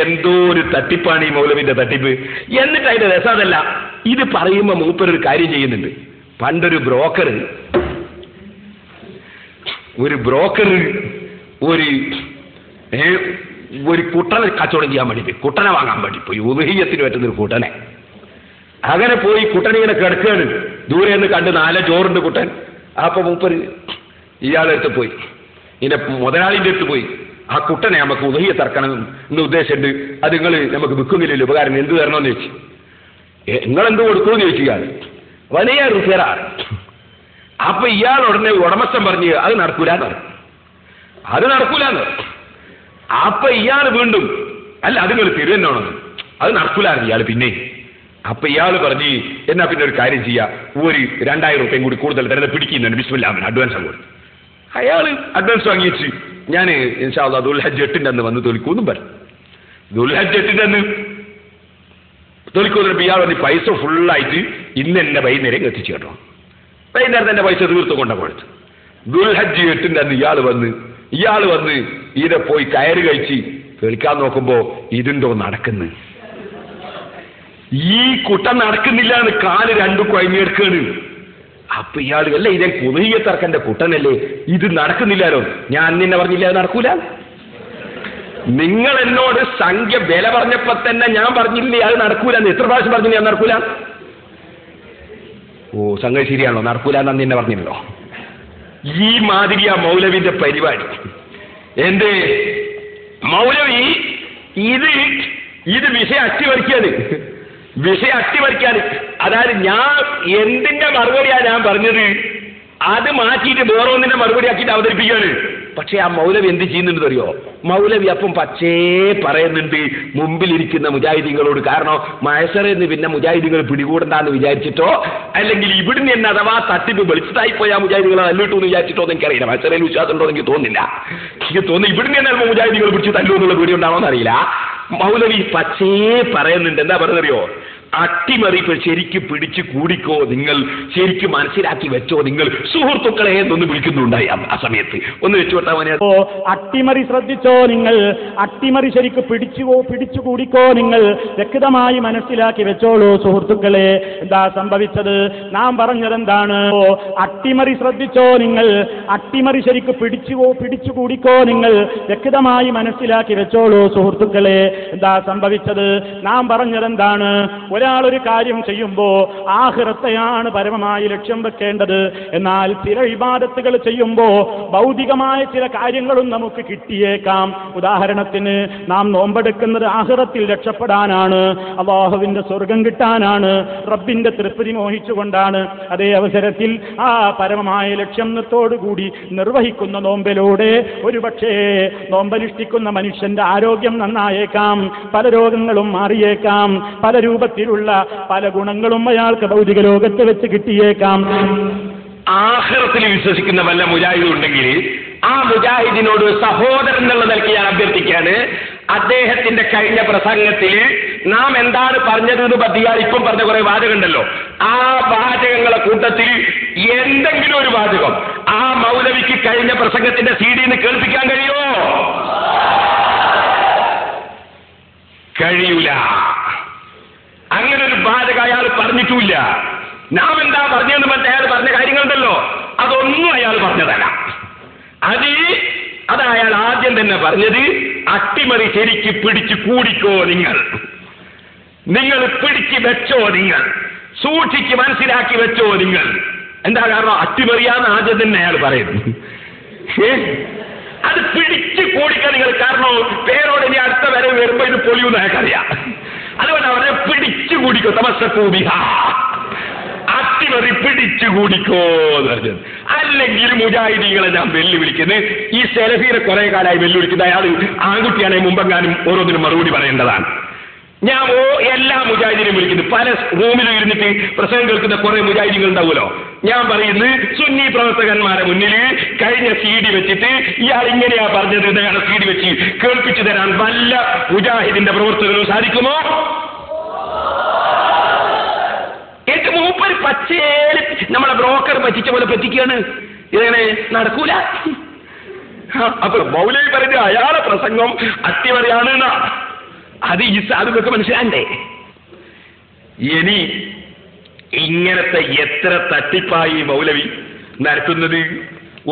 എന്തോ ഒരു തട്ടിപ്പാണ് ഈ മൗലവിന്റെ തട്ടിപ്പ്. എന്നിട്ട് അതിന്റെ രസം അതല്ല, ഇത് പറയുമ്പോ മൂപ്പരൊരു കാര്യം ചെയ്യുന്നുണ്ട്. പണ്ടൊരു ബ്രോക്കർ ഒരു കുട്ടനെ കച്ചവടം ചെയ്യാൻ വേണ്ടി പോയി, കുട്ടനെ വാങ്ങാൻ വേണ്ടി പോയി, ഉദഹീയത്തിന് പറ്റുന്നൊരു കുട്ടനെ. അങ്ങനെ പോയി കുട്ടൻ ഇങ്ങനെ കിടക്കുകയാണ്, ദൂരെ നിന്ന് കണ്ട് 4 ചോറുണ്ട് കുട്ടൻ. അപ്പൊ മൂപ്പര് ഇയാളെടുത്ത് പോയി, ഇതിന്റെ മുതലാളിന്റെ അടുത്ത് പോയി, ആ കുട്ടനെ നമുക്ക് ഉദഹിയെ തറക്കണം എന്ന് ഉദ്ദേശമുണ്ട്, അത് നിങ്ങൾ നമുക്ക് വിൽക്കുന്നില്ലല്ലോ, ഉപകാരം എന്ത് തരണമെന്ന് ചോദിച്ചു. നിങ്ങളെന്ത് കൊടുക്കുമെന്ന് ചോദിച്ചു ഇയാൾ. വലിയ റുഫേറാണ്. അപ്പൊ ഇയാൾ ഉടനെ ഉടമസ്ഥൻ പറഞ്ഞ് അത് നടക്കൂലെന്ന് പറഞ്ഞു. അത് നടക്കൂലെന്ന്. അപ്പൊ ഇയാൾ വീണ്ടും അല്ല അത് നിങ്ങൾ തിരുവന്നോണെന്ന്, അത് നടക്കൂലായിരുന്നു ഇയാൾ. പിന്നെ അപ്പൊ ഇയാൾ പറഞ്ഞ് എന്നാ പിന്നെ ഒരു കാര്യം ചെയ്യാം, ഒരു 2000 രൂപയും കൂടി കൂടുതൽ തരുന്നത് പിടിക്കുന്നുണ്ട്, ബിസ്മില്ലാഹിന് അഡ്വാൻസ് അങ്ങോട്ട്. അയാൾ അഡ്വാൻസ് വാങ്ങിച്ച് ഞാൻ ഇൻഷാ അല്ലാഹ് ദുൽഹജ്ജ് 8-ന്റെ അന്ന് വന്ന് തൊലിക്കൂന്നും പറഞ്ഞു. ദുൽഹജ്ജ് 8-ന്റെ അന്ന് തൊലിക്കൂന്നിട്ട് ഇയാൾ പറഞ്ഞ് പൈസ ഫുള്ളായിട്ട് ഇന്ന് എന്നെ വൈകുന്നേരം എത്തിച്ചു കേട്ടോ. വൈകുന്നേരം തന്നെ പൈസ തീർത്ത് കൊണ്ട കൊടുത്തു. ദുൽഹജ്ജ് 8-ന്റെ അന്ന് ഇയാൾ വന്ന് ഇതിനെ പോയി കയറ് കഴിച്ച് കളിക്കാൻ നോക്കുമ്പോ ഇതുണ്ടോ നടക്കുന്നു. ഈ കുട്ടൻ നടക്കുന്നില്ല എന്ന് കാല് 2 കുഴങ്ങിയെടുക്കാണ്. അപ്പൊ ഇയാൾ അല്ലേ ഇതേ കുതഹിയത്തറക്കന്റെ കുട്ടനല്ലേ, ഇത് നടക്കുന്നില്ലാലോ. ഞാൻ നിന്നെ പറഞ്ഞില്ല അത് നടക്കൂല. നിങ്ങൾ എന്നോട് സംഖ്യ വില പറഞ്ഞപ്പോ തന്നെ ഞാൻ പറഞ്ഞില്ലേ അത് നടക്കൂല. എത്ര പ്രാവശ്യം പറഞ്ഞു ഞാൻ നടക്കൂല? ഓ സംഗതി ശരിയാണല്ലോ, നടക്കൂല എന്ന് നിന്നെ പറഞ്ഞില്ലല്ലോ. ഈ മാതിരിയാ മൗലവിന്റെ പരിപാടി. എന്റെ മൗലവി ഇത് വിഷയം അട്ടിമറിക്കാണ്. അതായത് ഞാൻ എന്തിന്റെ മറുപടിയാ ഞാൻ പറഞ്ഞത്, അത് മാറ്റിയിട്ട് വേറെ ഒന്നിന്റെ മറുപടി ആക്കിയിട്ട് അവതരിപ്പിക്കുകയാണ്. പക്ഷെ ആ മൗലവി എന്ത് ചെയ്യുന്നുണ്ട് അറിയോ? മൗലവി അപ്പം പച്ചേ പറയുന്നുണ്ട് മുമ്പിലിരിക്കുന്ന മുജാഹിദീങ്ങളോട്. കാരണം മഹസറെന്ന് പിന്നെ മുജാഹിദീങ്ങൾ പിടികൂടണ്ടെന്ന് വിചാരിച്ചിട്ടോ, അല്ലെങ്കിൽ ഇവിടുന്ന് തന്നെ അഥവാ തട്ടിപ്പ് വെളിച്ചതായി പോയാ മുജാഹിദീകളെ തല്ലിട്ടു എന്ന് വിചാരിച്ചിട്ടോ എന്ന് എനിക്കറിയില്ല. മഹസറയിൽ വിശ്വാസം ഉണ്ടോ എനിക്ക് തോന്നുന്നില്ല. എനിക്ക് തോന്നുന്നു ഇവിടുന്ന് തന്നെ മുജാഹിദീകൾ പിടിച്ച് തല്ലു എന്നുള്ള വീഡിയോ ഉണ്ടാണോ എന്നറിയില്ല. മൗലവി പച്ചേ പറയുന്നുണ്ട്. എന്താ പറയുന്നറിയോ? അട്ടിമറി ശരിക്ക് പിടിച്ചു കൂടിക്കോ നിങ്ങൾ, ശരിക്കും മനസ്സിലാക്കി വെച്ചോ നിങ്ങൾ, സുഹൃത്തുക്കളെ എന്നൊന്ന് വിളിക്കുന്നുണ്ടായി ആ സമയത്ത്. ഒന്ന് വെച്ചുകൊട്ടാ. അട്ടിമറി ശ്രദ്ധിച്ചോ നിങ്ങൾ, അട്ടിമറി ശരിക്ക് പിടിച്ചു കൂടിക്കോ നിങ്ങൾ, വ്യക്തമായി മനസ്സിലാക്കി വെച്ചോളൂ സുഹൃത്തുക്കളെ. എന്താ സംഭവിച്ചത്? നാം പറഞ്ഞതെന്താണ്? അട്ടിമറി ശ്രദ്ധിച്ചോ നിങ്ങൾ, അട്ടിമറി ശരിക്ക് പിടിച്ചു കൂടിക്കോ നിങ്ങൾ, വ്യക്തമായി മനസ്സിലാക്കി വെച്ചോളൂ സുഹൃത്തുക്കളെ. എന്താ സംഭവിച്ചത്? നാം പറഞ്ഞതെന്താണ്? ഒരാളൊരു കാര്യം ചെയ്യുമ്പോൾ ആഖിറത്തെയാണ് പരമമായി ലക്ഷ്യം വെക്കേണ്ടത്. എന്നാൽ ചില ഇബാദത്തുകൾ ചെയ്യുമ്പോൾ ഭൗതികമായ ചില കാര്യങ്ങളും നമുക്ക് കിട്ടിയേക്കാം. ഉദാഹരണത്തിന് നാം നോമ്പെടുക്കുന്നത് ആഖിറത്തിൽ രക്ഷപ്പെടാനാണ്, അല്ലാഹുവിന്റെ സ്വർഗം കിട്ടാനാണ്, റബ്ബിന്റെ തൃപ്തി മോഹിച്ചുകൊണ്ടാണ്. അതേ അവസരത്തിൽ ആ പരമമായ ലക്ഷ്യത്തോടുകൂടി നിർവഹിക്കുന്ന നോമ്പിലൂടെ ഒരുപക്ഷേ നോമ്പനുഷ്ഠിക്കുന്ന മനുഷ്യന്റെ ആരോഗ്യം നന്നായേക്കാം, പല രോഗങ്ങളും മാറിയേക്കാം, പല രൂപത്തിലുള്ള പല ഗുണങ്ങളും അയാൾക്ക് ഭൗതിക ലോകത്ത് വെച്ച് കിട്ടിയേക്കാം. ആഖിറത്തിൽ വിശ്വസിക്കുന്ന വല്ല മുജാഹിദും ഉണ്ടെങ്കിൽ ആ മുജാഹിദിനോട് സഹോദരൻ എന്നുള്ള നിലയ്ക്ക് ഞാൻ അഭ്യർത്ഥിക്കാണ്. അദ്ദേഹത്തിന്റെ കഴിഞ്ഞ പ്രസംഗത്തിൽ നാം എന്താണ് പറഞ്ഞതെന്ന് പറ്റിയാൽ ഇപ്പം പറഞ്ഞ കുറെ വാചകമുണ്ടല്ലോ, ആ വാചകങ്ങളെ കൂട്ടത്തിൽ എന്തെങ്കിലും ഒരു വാചകം ആ മൗലവിക്ക് കഴിഞ്ഞ പ്രസംഗത്തിന്റെ CD-ന്ന് കേൾപ്പിക്കാൻ കഴിയുമോ? കഴിയൂല. അങ്ങനെ ഒരു വാചകം അയാൾ പറഞ്ഞിട്ടില്ല. നാം എന്താ പറഞ്ഞതെന്ന് പറഞ്ഞ അയാൾ പറഞ്ഞ കാര്യങ്ങളുണ്ടല്ലോ, അതൊന്നും അയാൾ പറഞ്ഞതല്ല. അത് അയാൾ ആദ്യം തന്നെ പറഞ്ഞത് അട്ടിമറി ശരിക്ക് പിടിച്ചു കൂടിക്കോ നിങ്ങൾ പിടിച്ചു വെച്ചോ, നിങ്ങൾ സൂക്ഷിച്ച് മനസ്സിലാക്കി വെച്ചോ നിങ്ങൾ. എന്താ കാരണം? അട്ടിമറിയാന്ന് ആദ്യം തന്നെ അയാൾ പറയുന്നു. അത് പിടിച്ചു കൂടിക്കാൻ നിങ്ങൾ. കാരണം പേരോട് ഇനി അടുത്ത വരെ വരുമ്പോ ഇത് പൊളിയൂന്ന് അയാൾക്കറിയാം. അതുകൊണ്ട് അവരെ പിടിച്ചു കൂടിക്കോ. തമസ്സൂബിഹ, അട്ടിമറി പിടിച്ചു കൂടിക്കോ എന്ന് പറഞ്ഞത്. അല്ലെങ്കിൽ മുജാഹിദീകളെ ഞാൻ വെല്ലുവിളിക്കുന്നത്, ഈ സെലഫീനെ കുറെ കാലമായി വെല്ലുവിളിക്കുന്നത് അയാൾ ആൺകുട്ടിയാണെങ്കിൽ മുമ്പെങ്ങാനും ഓരോന്നിനും മറുപടി പറയേണ്ടതാണ്. ഞാൻ എല്ലാ മുജാഹിദിനെയും വിളിക്കുന്നു. പല റൂമിലും ഇരുന്നിട്ട് പ്രസംഗം കേൾക്കുന്ന കുറെ മുജാഹിദികൾ ഉണ്ടാവുമല്ലോ. ഞാൻ പറയുന്നത് സുന്നി പ്രവർത്തകന്മാരെ മുന്നിൽ കഴിഞ്ഞ CD വെച്ചിട്ട് ഇയാൾ ഇങ്ങനെയാ പറഞ്ഞത് എന്നയാളെ CD വെച്ച് കേൾപ്പിച്ചു തരാൻ വല്ല മുജാഹിദിന്റെ പ്രവർത്തകരും സാധിക്കുമോ? എനിക്ക് മൂപ്പര് പച്ചേല് നമ്മളെ ബ്രോക്കർ പറ്റിച്ച പോലെ പറ്റിക്കുകയാണ്. ഇതങ്ങനെ നടക്കൂല. അപ്പൊ മൗലവി പറഞ്ഞ അയാളെ പ്രസംഗം അട്ടിമറിയാണ്. അത് ഈ സാധുവൊക്കെ മനസ്സിലാണ്ടേ. ഇനി ഇങ്ങനത്തെ എത്ര തട്ടിപ്പായി മൗലവി നടത്തുന്നത്?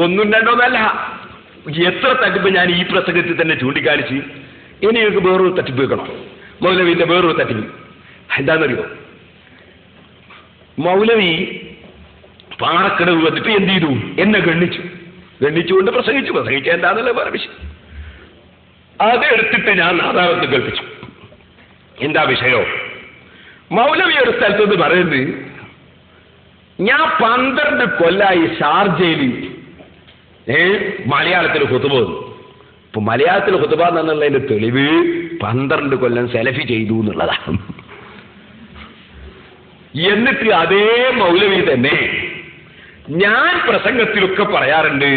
ഒന്നും രണ്ടോന്നല്ല, എത്ര തട്ടിപ്പ് ഞാൻ ഈ പ്രസംഗത്തിൽ തന്നെ ചൂണ്ടിക്കാണിച്ച്. ഇനി നിങ്ങൾക്ക് വേറൊരു തട്ടിപ്പ് വെക്കണം. മൗലവിന്റെ വേറൊരു തട്ടിപ്പ് എന്താണെന്നറിയോ? മൗലവി പാറക്കടവ് വന്നിട്ട് എന്ത് ചെയ്തു? എന്നെ ഗണ്ണിച്ചുകൊണ്ട് പ്രസംഗിച്ച എന്താന്നുള്ള വേറെ വിഷയം. അതെടുത്തിട്ട് ഞാൻ നാദാവത്ത് കേൾപ്പിച്ചു. എന്താ വിഷയോ? മൗലവി ഒരു സ്ഥലത്തുനിന്ന് പറയുന്നത്, ഞാൻ 12 കൊല്ലായി ഷാർജയിൽ മലയാളത്തിൽ ഖുതുബ വന്നു. ഇപ്പൊ മലയാളത്തിൽ ഖുതുബ എന്നുള്ളതിന്റെ തെളിവ് 12 കൊല്ലം സെലഫി ചെയ്തു എന്നുള്ളതാണ്. എന്നിട്ട് അതേ മൗലവി തന്നെ ഞാൻ പ്രസംഗത്തിലൊക്കെ പറയാറുണ്ട്,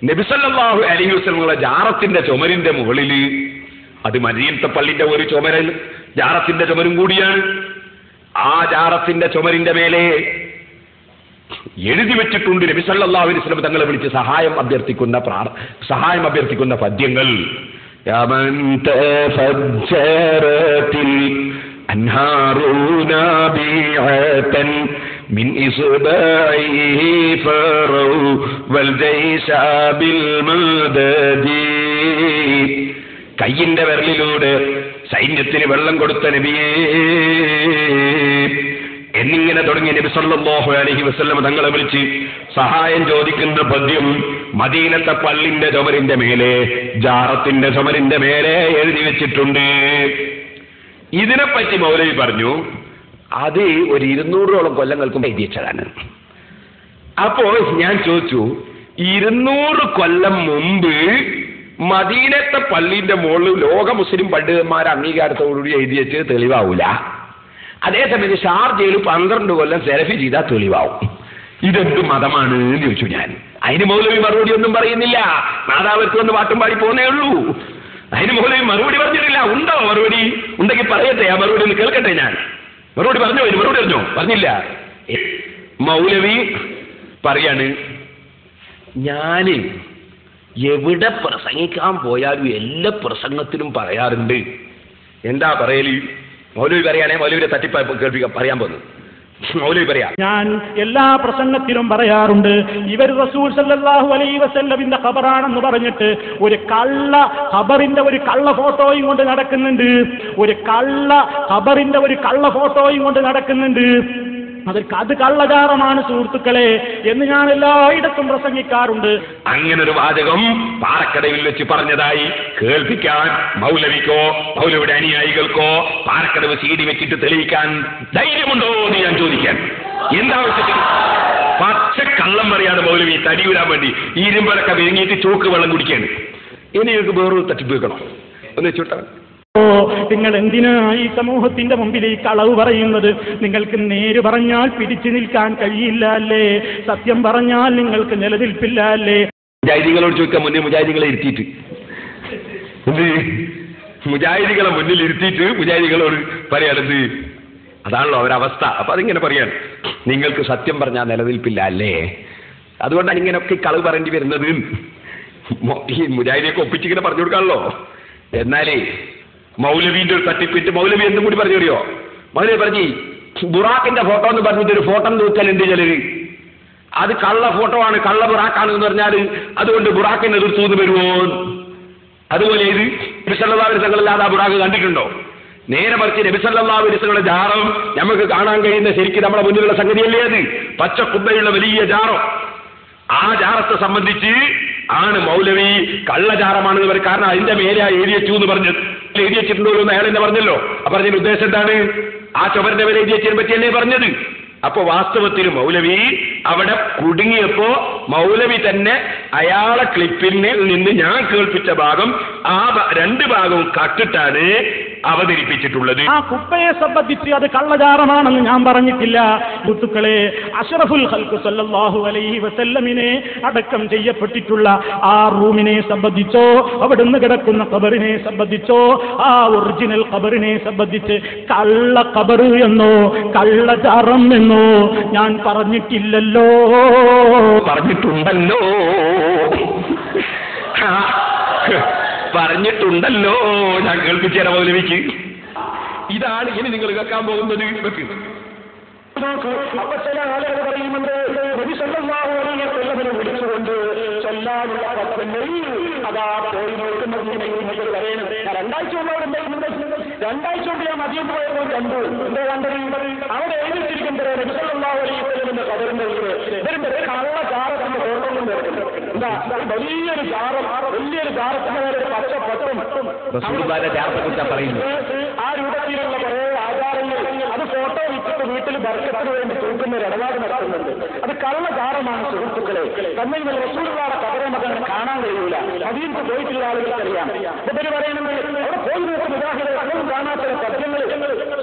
നബി സല്ലല്ലാഹു അലൈഹി വസല്ലമയുടെ ജാറത്തിന്റെ ചുമരിന്റെ മുകളിൽ, അത് മദീനത്തെ പള്ളിന്റെ ഒരു ചുമരൻ ജാറത്തിന്റെ ചുമരും കൂടിയാണ്, ആ ജാറത്തിന്റെ ചുമരിന്റെ മേലെ എഴുതി വെച്ചിട്ടുണ്ട് നബി സല്ലല്ലാഹു അലൈഹി വസല്ലം തങ്ങളെ വിളിച്ച് സഹായം അഭ്യർത്ഥിക്കുന്ന പദ്യങ്ങൾ. യമൻ തഫജ്ജറത്തിൽ അൻഹാറുനാ ബിഅതൻ മിൻ ഇസ്ബാഇഹി ഫറൗ വൽ ജൈശ ബിൽ മദദി. കയ്യിന്റെ വിരലിലൂടെ സൈന്യത്തിന് വെള്ളം കൊടുത്ത നബിയേ എന്നിങ്ങനെ തുടങ്ങി നബി സല്ലല്ലാഹു അലൈഹി വസല്ലം തങ്ങളെ വിളിച്ച് സഹായം ചോദിക്കുന്ന പദ്യം മദീനത്തെ പള്ളിന്റെ ചുമരിന്റെ മേലെ, ജാറത്തിന്റെ ചുമരിന്റെ മേലെ എഴുതി വെച്ചിട്ടുണ്ട്. ഇതിനെപ്പറ്റി മൗലവി പറഞ്ഞു, അത് ഒരു 200ഓളം കൊല്ലങ്ങൾക്കും എഴുതി വെച്ചതാണ്. അപ്പോ ഞാൻ ചോദിച്ചു, 200 കൊല്ലം മുമ്പ് മദീനത്തെ പള്ളിന്റെ മുകളിൽ ലോക മുസ്ലിം പണ്ഡിതന്മാരെ അംഗീകാരത്തോടുകൂടി എഴുതി വെച്ച് തെളിവാവൂല, അതേസമയത്ത് ഷാർജയിൽ 12 കൊല്ലം സെലഫി ചെയ്താൽ തെളിവാവും. ഇതെന്ത് മതമാണ് എന്ന് ചോദിച്ചു ഞാൻ. അതിന് മൗലവി മറുപടി ഒന്നും പറയുന്നില്ല. നാദാവർക്ക് വന്ന് പാട്ടും പാടി പോന്നേ ഉള്ളൂ. അതിന് മൗലവി മറുപടി പറഞ്ഞിട്ടില്ല. ഉണ്ടോ മറുപടി? ഉണ്ടെങ്കിൽ പറയട്ടെ, ആ മറുപടി ഒന്ന് കേൾക്കട്ടെ. ഞാൻ മറുപടി പറഞ്ഞോ? ഇതിന് മറുപടി പറഞ്ഞോ? പറഞ്ഞില്ല. മൗലവി പറയാണ്, ഞാന് എവിടെ പ്രസംഗിക്കാൻ പോയാലും എല്ലാ പ്രസംഗത്തിലും പറയാറുണ്ട്. എന്താ പറയല്? മൗലവി പറയാനേ, മൗലവിയുടെ തട്ടിപ്പ് കേൾപ്പിക്കാൻ പറയാൻ പോകുന്നു. മൗലവി പറയാ, ഞാൻ എല്ലാ പ്രസംഗത്തിലും പറയാറുണ്ട്, ഇവർ റസൂൽ സല്ലല്ലാഹു അലൈഹി വസല്ലമിന്റെ ഖബറാണെന്ന് പറഞ്ഞിട്ട് ഒരു കള്ള ഖബറിന്റെ ഒരു കള്ള ഫോട്ടോയും കൊണ്ട് നടക്കുന്നുണ്ട്. ഒരു കള്ള ഖബറിന്റെ ഒരു കള്ള ഫോട്ടോയും കൊണ്ട് നടക്കുന്നുണ്ട്. അത് കള്ളചാരമാണ് സുഹൃത്തുക്കളെ എന്ന് ഞാൻ എല്ലായിടത്തും പ്രസംഗിക്കാറുണ്ട്. അങ്ങനെ ഒരു വാചകം പാറക്കടവിൽ വെച്ച് പറഞ്ഞതായി കേൾപ്പിക്കാൻ മൗലവിക്കോ മൗലവിയുടെ അനുയായികൾക്കോ പാറക്കടവ് CD വെച്ചിട്ട് തെളിയിക്കാൻ ധൈര്യമുണ്ടോ എന്ന് ഞാൻ ചോദിക്കാൻ. എന്താ വെച്ചിട്ട് പച്ച കള്ളം പറയാണ് മൗലവി തടിയൂരാൻ വേണ്ടി ഇരുമ്പലൊക്കെ വിഴുങ്ങിയിട്ട് ചോക്ക് വെള്ളം കുടിക്കാണ്. ഇനി നിങ്ങൾക്ക് വേറൊരു തട്ടിപ്പ് വെക്കണം ഒന്ന് വെച്ചോട്ടാ. നിങ്ങൾ എന്തിനാ ഈ സമൂഹത്തിന്റെ മുമ്പിൽ ഈ കളവ് പറയുന്നത്? നിങ്ങൾക്ക് നേര് പറഞ്ഞാൽ പിടിച്ചു നിൽക്കാൻ കഴിയില്ല അല്ലേ? സത്യം പറഞ്ഞാൽ നിങ്ങൾക്ക് നിലനിൽപ്പില്ല അല്ലേ? മുജാഹിദികളോട് ചോദിക്കാൻ മുന്നേ മുജാഹിദികളെ ഇരുത്തിയിട്ട് മുജാഹിദികളെ മുന്നിൽ ഇരുത്തിയിട്ട് മുജാഹിദികളോട് പറയാനത് അതാണല്ലോ അവരവസ്ഥ. അപ്പൊ അതിങ്ങനെ പറയാൻ, നിങ്ങൾക്ക് സത്യം പറഞ്ഞാൽ നിലനിൽപ്പില്ല അല്ലേ? അതുകൊണ്ടാണ് ഇങ്ങനെയൊക്കെ കളവ് പറയേണ്ടി വരുന്നത്. ഈ മുജാഹിദിയൊക്കെ ഒപ്പിച്ചിങ്ങനെ പറഞ്ഞു കൊടുക്കാണല്ലോ. എന്നാലേ മൗലവിന്റെ ഒരു തട്ടിപ്പിട്ട് മൗലവി എന്തും കൂടി പറഞ്ഞറിയോ? മൗലവി പറഞ്ഞു, ബുറാക്കിന്റെ ഫോട്ടോ എന്ന് പറഞ്ഞിട്ട് ഒരു ഫോട്ടോ നോക്കലുണ്ട് ചിലര്. അത് കള്ള ഫോട്ടോ ആണ്, കള്ള ബുറാക്കാണ് എന്ന് പറഞ്ഞാൽ അതുകൊണ്ട് ബുറാക്കിനെ എതിർത്തു എന്ന് വരുമോ? അതുപോലെ ഇത് നബി സല്ലല്ലാഹു അലൈഹി വസല്ലം ആ ബുറാക്ക് കണ്ടിട്ടുണ്ടോ? നേരെ മറിച്ച് നബി സല്ലല്ലാഹു അലൈഹി വസല്ലമയുടെ ജാറം നമുക്ക് കാണാൻ കഴിയുന്ന ശരിക്കും നമ്മുടെ മുന്നിലുള്ള സംഗതിയല്ലേ അത്? പച്ച കുബ്ബയുള്ള വലിയ ജാറം. ആ ജാറത്തെ സംബന്ധിച്ച് ആണ് മൗലവി കള്ളജാറമാണെന്ന് പറയും. കാരണം അതിന്റെ മേലെ എഴുതി വെച്ചു എന്ന് പറഞ്ഞത്, എഴുതി വെച്ചിട്ടുണ്ടോ എന്ന് അയാൾ എന്നെ പറഞ്ഞല്ലോ. അപ്പൊ അതിന്റെ ഉദ്ദേശം എന്താണ്? ആ ചുമരിന്റെ മേലെ എഴുതി വെച്ചതിനെ പറ്റിയല്ലേ പറഞ്ഞത്. അപ്പൊ വാസ്തവത്തിൽ മൗലവി അവിടെ കുടുങ്ങിയപ്പോ മൗലവി തന്നെ അയാളെ ക്ലിപ്പിൽ നിന്ന് ഞാൻ കേൾപ്പിച്ച ഭാഗം ആ 2 ഭാഗവും കട്ടിട്ടാണ് അവതരിപ്പിച്ചിട്ടുള്ളത്. ആ കുപ്പയെ സംബന്ധിച്ച് അത് കള്ളചാരമാണെന്ന് ഞാൻ പറഞ്ഞിട്ടില്ല. സുഹൃത്തുക്കളെ, അഷ്റഫുൽ ഖൽഖ് സല്ലല്ലാഹു അലൈഹി വസല്ലമിനെ അടക്കം ചെയ്യപ്പെട്ടിട്ടുള്ള ആ റൂമിനെ സംബന്ധിച്ചോ, അവിടുന്ന് കിടക്കുന്ന ഖബറിനെ സംബന്ധിച്ചോ, ആ ഒറിജിനൽ ഖബറിനെ സംബന്ധിച്ച് കള്ള ഖബർ എന്നോ കള്ളചാരം എന്നോ ഞാൻ പറഞ്ഞിട്ടില്ലല്ലോ. പറഞ്ഞിട്ടുണ്ടല്ലോ. പറഞ്ഞിട്ടുണ്ടല്ലോ ഞാൻ കേൾപ്പിച്ചേര മൗലവിക്ക്. ഇതാണ് ഇനി നിങ്ങൾ കേൾക്കാൻ പോകുന്നത്. അപ്പൊ ചില ആളുകൾ പറയുന്നുണ്ട് നബി സല്ലല്ലാഹു അലൈഹി വസല്ലമയെ വിളിച്ചുകൊണ്ട് ചൊല്ലാനുള്ള വചനങ്ങൾ അതാ പോയി നോക്കുന്നത് പറയണം. രണ്ടാഴ്ച കൊണ്ട് ഞാൻ മതിയം പോയപ്പോൾ കണ്ടു. എന്താ കണ്ടത്? അവിടെ എഴുതിച്ചിരിക്കുന്നത് നബി സല്ലല്ലാഹു അലൈഹി വസല്ലമയുടെ ഖബറിന്റെ ഇതിന്റെ കള്ള ചാറ നമ്മൾ ഓർമ്മ എന്താ വലിയൊരു ചാറത്തിന്റെ ഒരു പച്ചപ്പട്ടും ആ രൂപത്തിലുള്ള കുറെ ആചാരങ്ങൾ അത് ഫോട്ടോ വെച്ചിട്ട് വീട്ടിൽ ബർക്കത്തിന് വേണ്ടി തൂക്കുന്ന ഒരു ഇടപാട് നടത്തുന്നുണ്ട്. അത് കള്ള ചാരമാണ് സുഹൃത്തുക്കളെ. തമ്മിൽ റസൂലുള്ളാഹിയുടെ ഖബറെ മകൻ കാണാൻ കഴിയില്ല. മദീനത്ത് പോയിട്ടുള്ള ആളുകൾക്കറിയാം. ഇവര് പറയുന്നത് അവിടെ പോയി നോക്കുന്ന മുജാഹിദ് അതൊന്നും കാണാത്ത പദ്യങ്ങൾ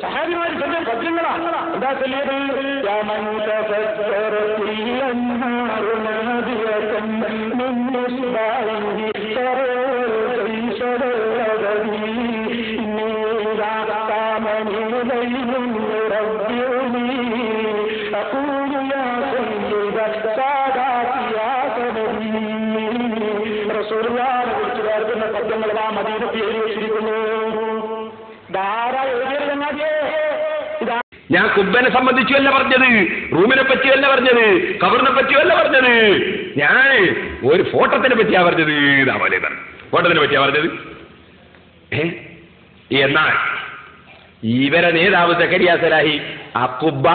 സഹാബിമാർ ചൊല്ലിയ പദ്യങ്ങളാണ്. എന്താ ചൊല്ലിയത്? പദ്യങ്ങൾ ആ മദീനത്തിൽ എഴുതി വെച്ചിരിക്കുന്നു. ധാരാ എഴുതിയത് ചങ്ങാതിയെ. ഞാൻ കുബ്ബനെ സംബന്ധിച്ചുമല്ല പറഞ്ഞത്, റൂമിനെ പറ്റിയല്ല പറഞ്ഞത്, കബറിനെ പറ്റിയല്ല പറഞ്ഞത്. ഞാൻ ഒരു ഫോട്ടോത്തിനെ പറ്റിയാ പറഞ്ഞത്. ഫോട്ടോത്തിനെ പറ്റിയാ പറഞ്ഞത്. എന്നാൽ ഇവരെ നേതാവ് സക്കരിയ സലാഹി ആ കുബ്ബ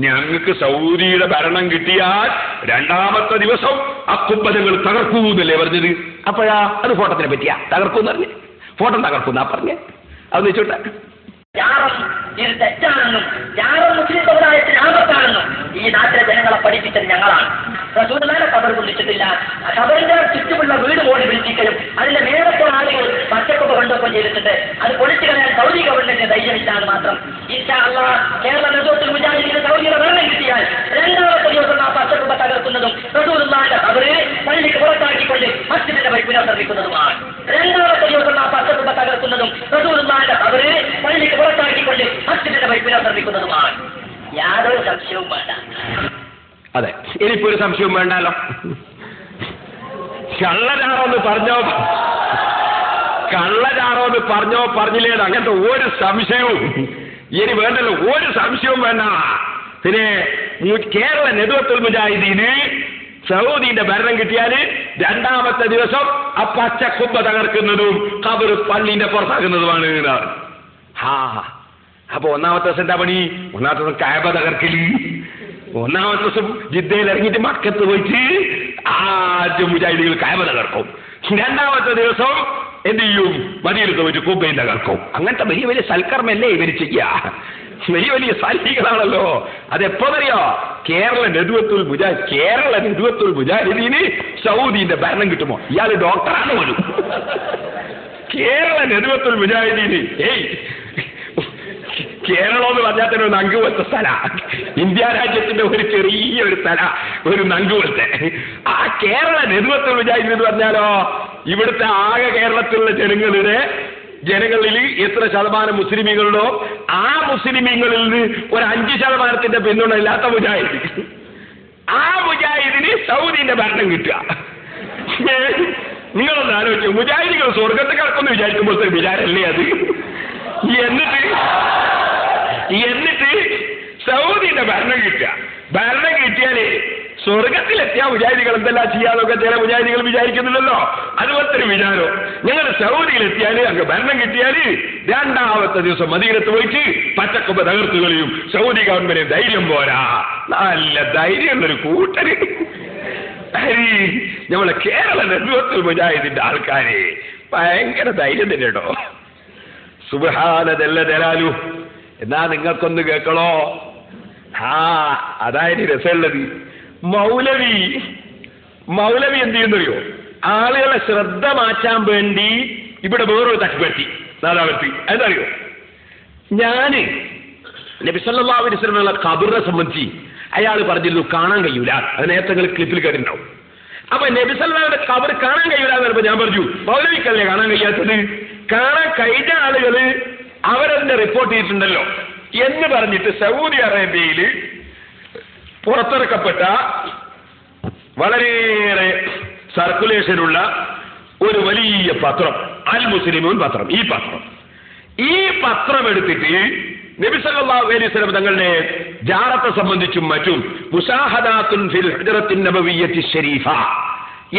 ഞങ്ങൾക്ക് സൗദിയുടെ ഭരണം കിട്ടിയാൽ രണ്ടാമത്തെ ദിവസം ആ കുബ്ബ ഞങ്ങൾ തകർക്കൂന്നല്ലേ പറഞ്ഞത്. അപ്പോഴാ അത് ഫോട്ടോത്തിനെ പറ്റിയാ തകർക്കൂന്ന് പറഞ്ഞ്, ഫോട്ടോ തകർക്കൂന്നാ പറഞ്ഞേ. അത് വെച്ചോട്ടെ. ഇത് തെറ്റാണെന്നും യാറും മുസ്ലിം സമുദായത്തിന് ആപത്താണെന്നും ഈ നാട്ടിലെ ജനങ്ങളെ പഠിപ്പിച്ചത് ഞങ്ങളാണ്. റസൂലുള്ളാഹിയെ ഖബർ പൊളിച്ചിട്ടില്ല. ഖബറിന്റെ ചുറ്റുമുള്ള വീട് മോടി വിളിപ്പിക്കലും അതിന്റെ മേലത്തെ ആളുകൾ പച്ചക്കൊക്കെ കൊണ്ടൊപ്പം ചെയ്തിട്ടുണ്ട്. അത് പൊളിച്ചു കളയാൻ സൗദി ഗവൺമെന്റിന് ധൈര്യമില്ലാതെ മാത്രം ഇൻഷാ അല്ലാഹ് കേരള നേതൃത്വത്തിൽ മുജാഹിദീന് സൗദിയുടെ ഭരണം കിട്ടിയാൽ രണ്ടാമത്തെ ദിവസം ആ പച്ചക്കൊക്കെ തകർക്കുന്നതും റസൂലുള്ളാഹിയുടെ ഖബറ് പള്ളിക്ക് പുറത്താക്കിക്കൊണ്ട് മസ്ജിദിന്റെ വൈപ്പിനെ നിർമ്മിക്കുന്നതുമാണ്. രണ്ടാമത്തെ ദിവസം ആ പച്ചക്കൊക്കെ തകർക്കുന്നതും റസൂലുള്ളാഹിയുടെ ഖബറ് പള്ളിക്ക് പുറത്താക്കിക്കൊണ്ട് മസ്ജിദിന്റെ വൈപ്പിനെ നിർമ്മിക്കുന്നതുമാണ്. യാതൊരു സംശയവും വേണ്ട. അതെ, ഇനിയിപ്പോ ഒരു സംശയവും വേണ്ടാലോ. കള്ളചാറോന്ന് പറഞ്ഞോ പറഞ്ഞില്ലേന്ന് അങ്ങനത്തെ ഒരു സംശയവും ഇനി വേണ്ടല്ലോ. ഒരു സംശയവും വേണ്ട. പിന്നെ കേരള നേതൃത്വത്തിൽ മുജാഹിദീന് സൗദിന്റെ ഭരണം കിട്ടിയാല് രണ്ടാമത്തെ ദിവസം ആ പച്ചക്കുബ്ബ തകർക്കുന്നതും ഖബർ പള്ളിന്റെ പുറത്താക്കുന്നതുമാണ്. അപ്പൊ ഒന്നാമത്തെ ദിവസം എന്താ പണി? ഒന്നാമത്തെ ദിവസം കഅബ തകർക്കല്. ഒന്നാമത്തെ ദിവസം ജിദ്ദയിൽ ഇറങ്ങിയിട്ട് മക്കത്ത് പോയിട്ട് ആദ്യം മുജാഹിദീകൾ കഅബ തകർക്കും. രണ്ടാമത്തെ ദിവസം എന്ത് ചെയ്യും? മദീനത്ത് പോയിട്ട് കുബ്ബയും തകർക്കും. അങ്ങനത്തെ വലിയ വലിയ സൽക്കർമ്മല്ലേ ഇവർ ചെയ്യുക. വലിയ വലിയ സാലിഹികളാണല്ലോ. അതെപ്പോഴറിയോ? കേരള നേതൃത്വത്തിൽ മുജാഹിദീന് സൗദിന്റെ ഭരണം കിട്ടുമോ? ഇയാൾ ഡോക്ടറാണ് പോലും. കേരള നേതൃത്വത്തിൽ മുജാഹിദീന് കേരളം എന്ന് പറഞ്ഞാൽ തന്നെ ഒരു നങ്ക് പോലത്തെ സ്ഥല, ഇന്ത്യ രാജ്യത്തിന്റെ ഒരു ചെറിയൊരു സ്ഥല, ഒരു നങ്ക് പോലത്തെ. ആ കേരള നേതൃത്വത്തിൽ മുജാഹിദീൻ എന്ന് പറഞ്ഞാലോ ഇവിടുത്തെ ആകെ കേരളത്തിലുള്ള ജനങ്ങളിൽ എത്ര ശതമാനം മുസ്ലിമീങ്ങളുണ്ടോ ആ മുസ്ലിമീങ്ങളിൽ നിന്ന് ഒരു 5% പിന്തുണ ഇല്ലാത്ത മുജാഹിദ്. ആ മുജാഹിദിന് സൗദിന്റെ ഭരണം കിട്ടുക. നിങ്ങളൊന്ന് ആലോചിച്ചു. മുജാഹിദികൾ സ്വർഗത്തെ കിടക്കുമെന്ന് വിചാരിക്കുമ്പോഴത്തെ വിചാരമല്ലേ അത്? എന്നിട്ട് സൗദിന്റെ ഭരണം കിട്ടുക. ഭരണം കിട്ടിയാലേ സ്വർഗത്തിലെത്തിയ മുജാഹിദികൾ എന്തെല്ലാം ചെയ്യാന്നൊക്കെ ചില മുജാഹിദികൾ വിചാരിക്കുന്നില്ലല്ലോ. അതുപോലത്തെ ഒരു വിചാരം. ഞങ്ങൾ സൗദിയിലെത്തിയാല് അങ്ങ് ഭരണം കിട്ടിയാല് രണ്ടാമത്തെ ദിവസം മദീനത്ത് പോയിട്ട് പച്ചക്കൊമ്പ തകർത്തു കളിയും. സൗദി ഗവൺമെന്റ് ധൈര്യം പോരാ, നല്ല ധൈര്യമുള്ളൊരു കൂട്ടര്. നമ്മളെ കേരള നേതൃത്വത്തിൽ മുജാഹിദിന്റെ ആൾക്കാരെ ഭയങ്കര ധൈര്യം തന്നെ കേട്ടോ. സുബ്ഹാനദല്ല ജലാലു. എന്നാ നിങ്ങൾക്കൊന്ന് കേൾക്കണോ? അതായത് രസമുള്ളത്. മൗലവി എന്ത് ചെയ്യുന്നറിയോ? ആളുകളെ ശ്രദ്ധ മാറ്റാൻ വേണ്ടി ഇവിടെ വേറൊരു തട്ടുപറ്റി നാദാവർത്തി. അതറിയോ? ഞാന് നബി സല്ലല്ലാഹു അലൈഹി വസല്ലമയുടെ ഖബറിനെ സംബന്ധിച്ച് അയാൾ പറഞ്ഞിരുന്നു കാണാൻ കഴിയൂല. അത് നേരത്തെ ക്ലിപ്പിൽ കേട്ടിട്ടുണ്ടാവും. അപ്പൊ നബി സല്ലല്ലാഹുവിന്റെ ഖബർ കാണാൻ കഴിയൂല എന്ന് പറഞ്ഞപ്പോ ഞാൻ പറഞ്ഞു മൗലവിക്കല്ലേ കാണാൻ കഴിയാത്തത്? കാണാൻ കഴിഞ്ഞ ആളുകള് അവരെന്നെ റിപ്പോർട്ട് ചെയ്തിട്ടുണ്ടല്ലോ എന്ന് പറഞ്ഞിട്ട് സൗദി അറേബ്യയിൽ പുറത്തിറക്കപ്പെട്ട വളരെയേറെ സർക്കുലേഷനുള്ള ഒരു വലിയ പത്രം, അൽ മുസ്ലിമൂൻ പത്രം. ഈ പത്രം എടുത്തിട്ട് നബി സല്ലല്ലാഹു അലൈഹി വസല്ലം തങ്ങളുടെ ജാറത്തെ സംബന്ധിച്ചും മറ്റും മുസാഹദാത്തുൻ ഫിൽ ഹുജ്റത്തിൻ നബവിയ്യത്തി ശരീഫ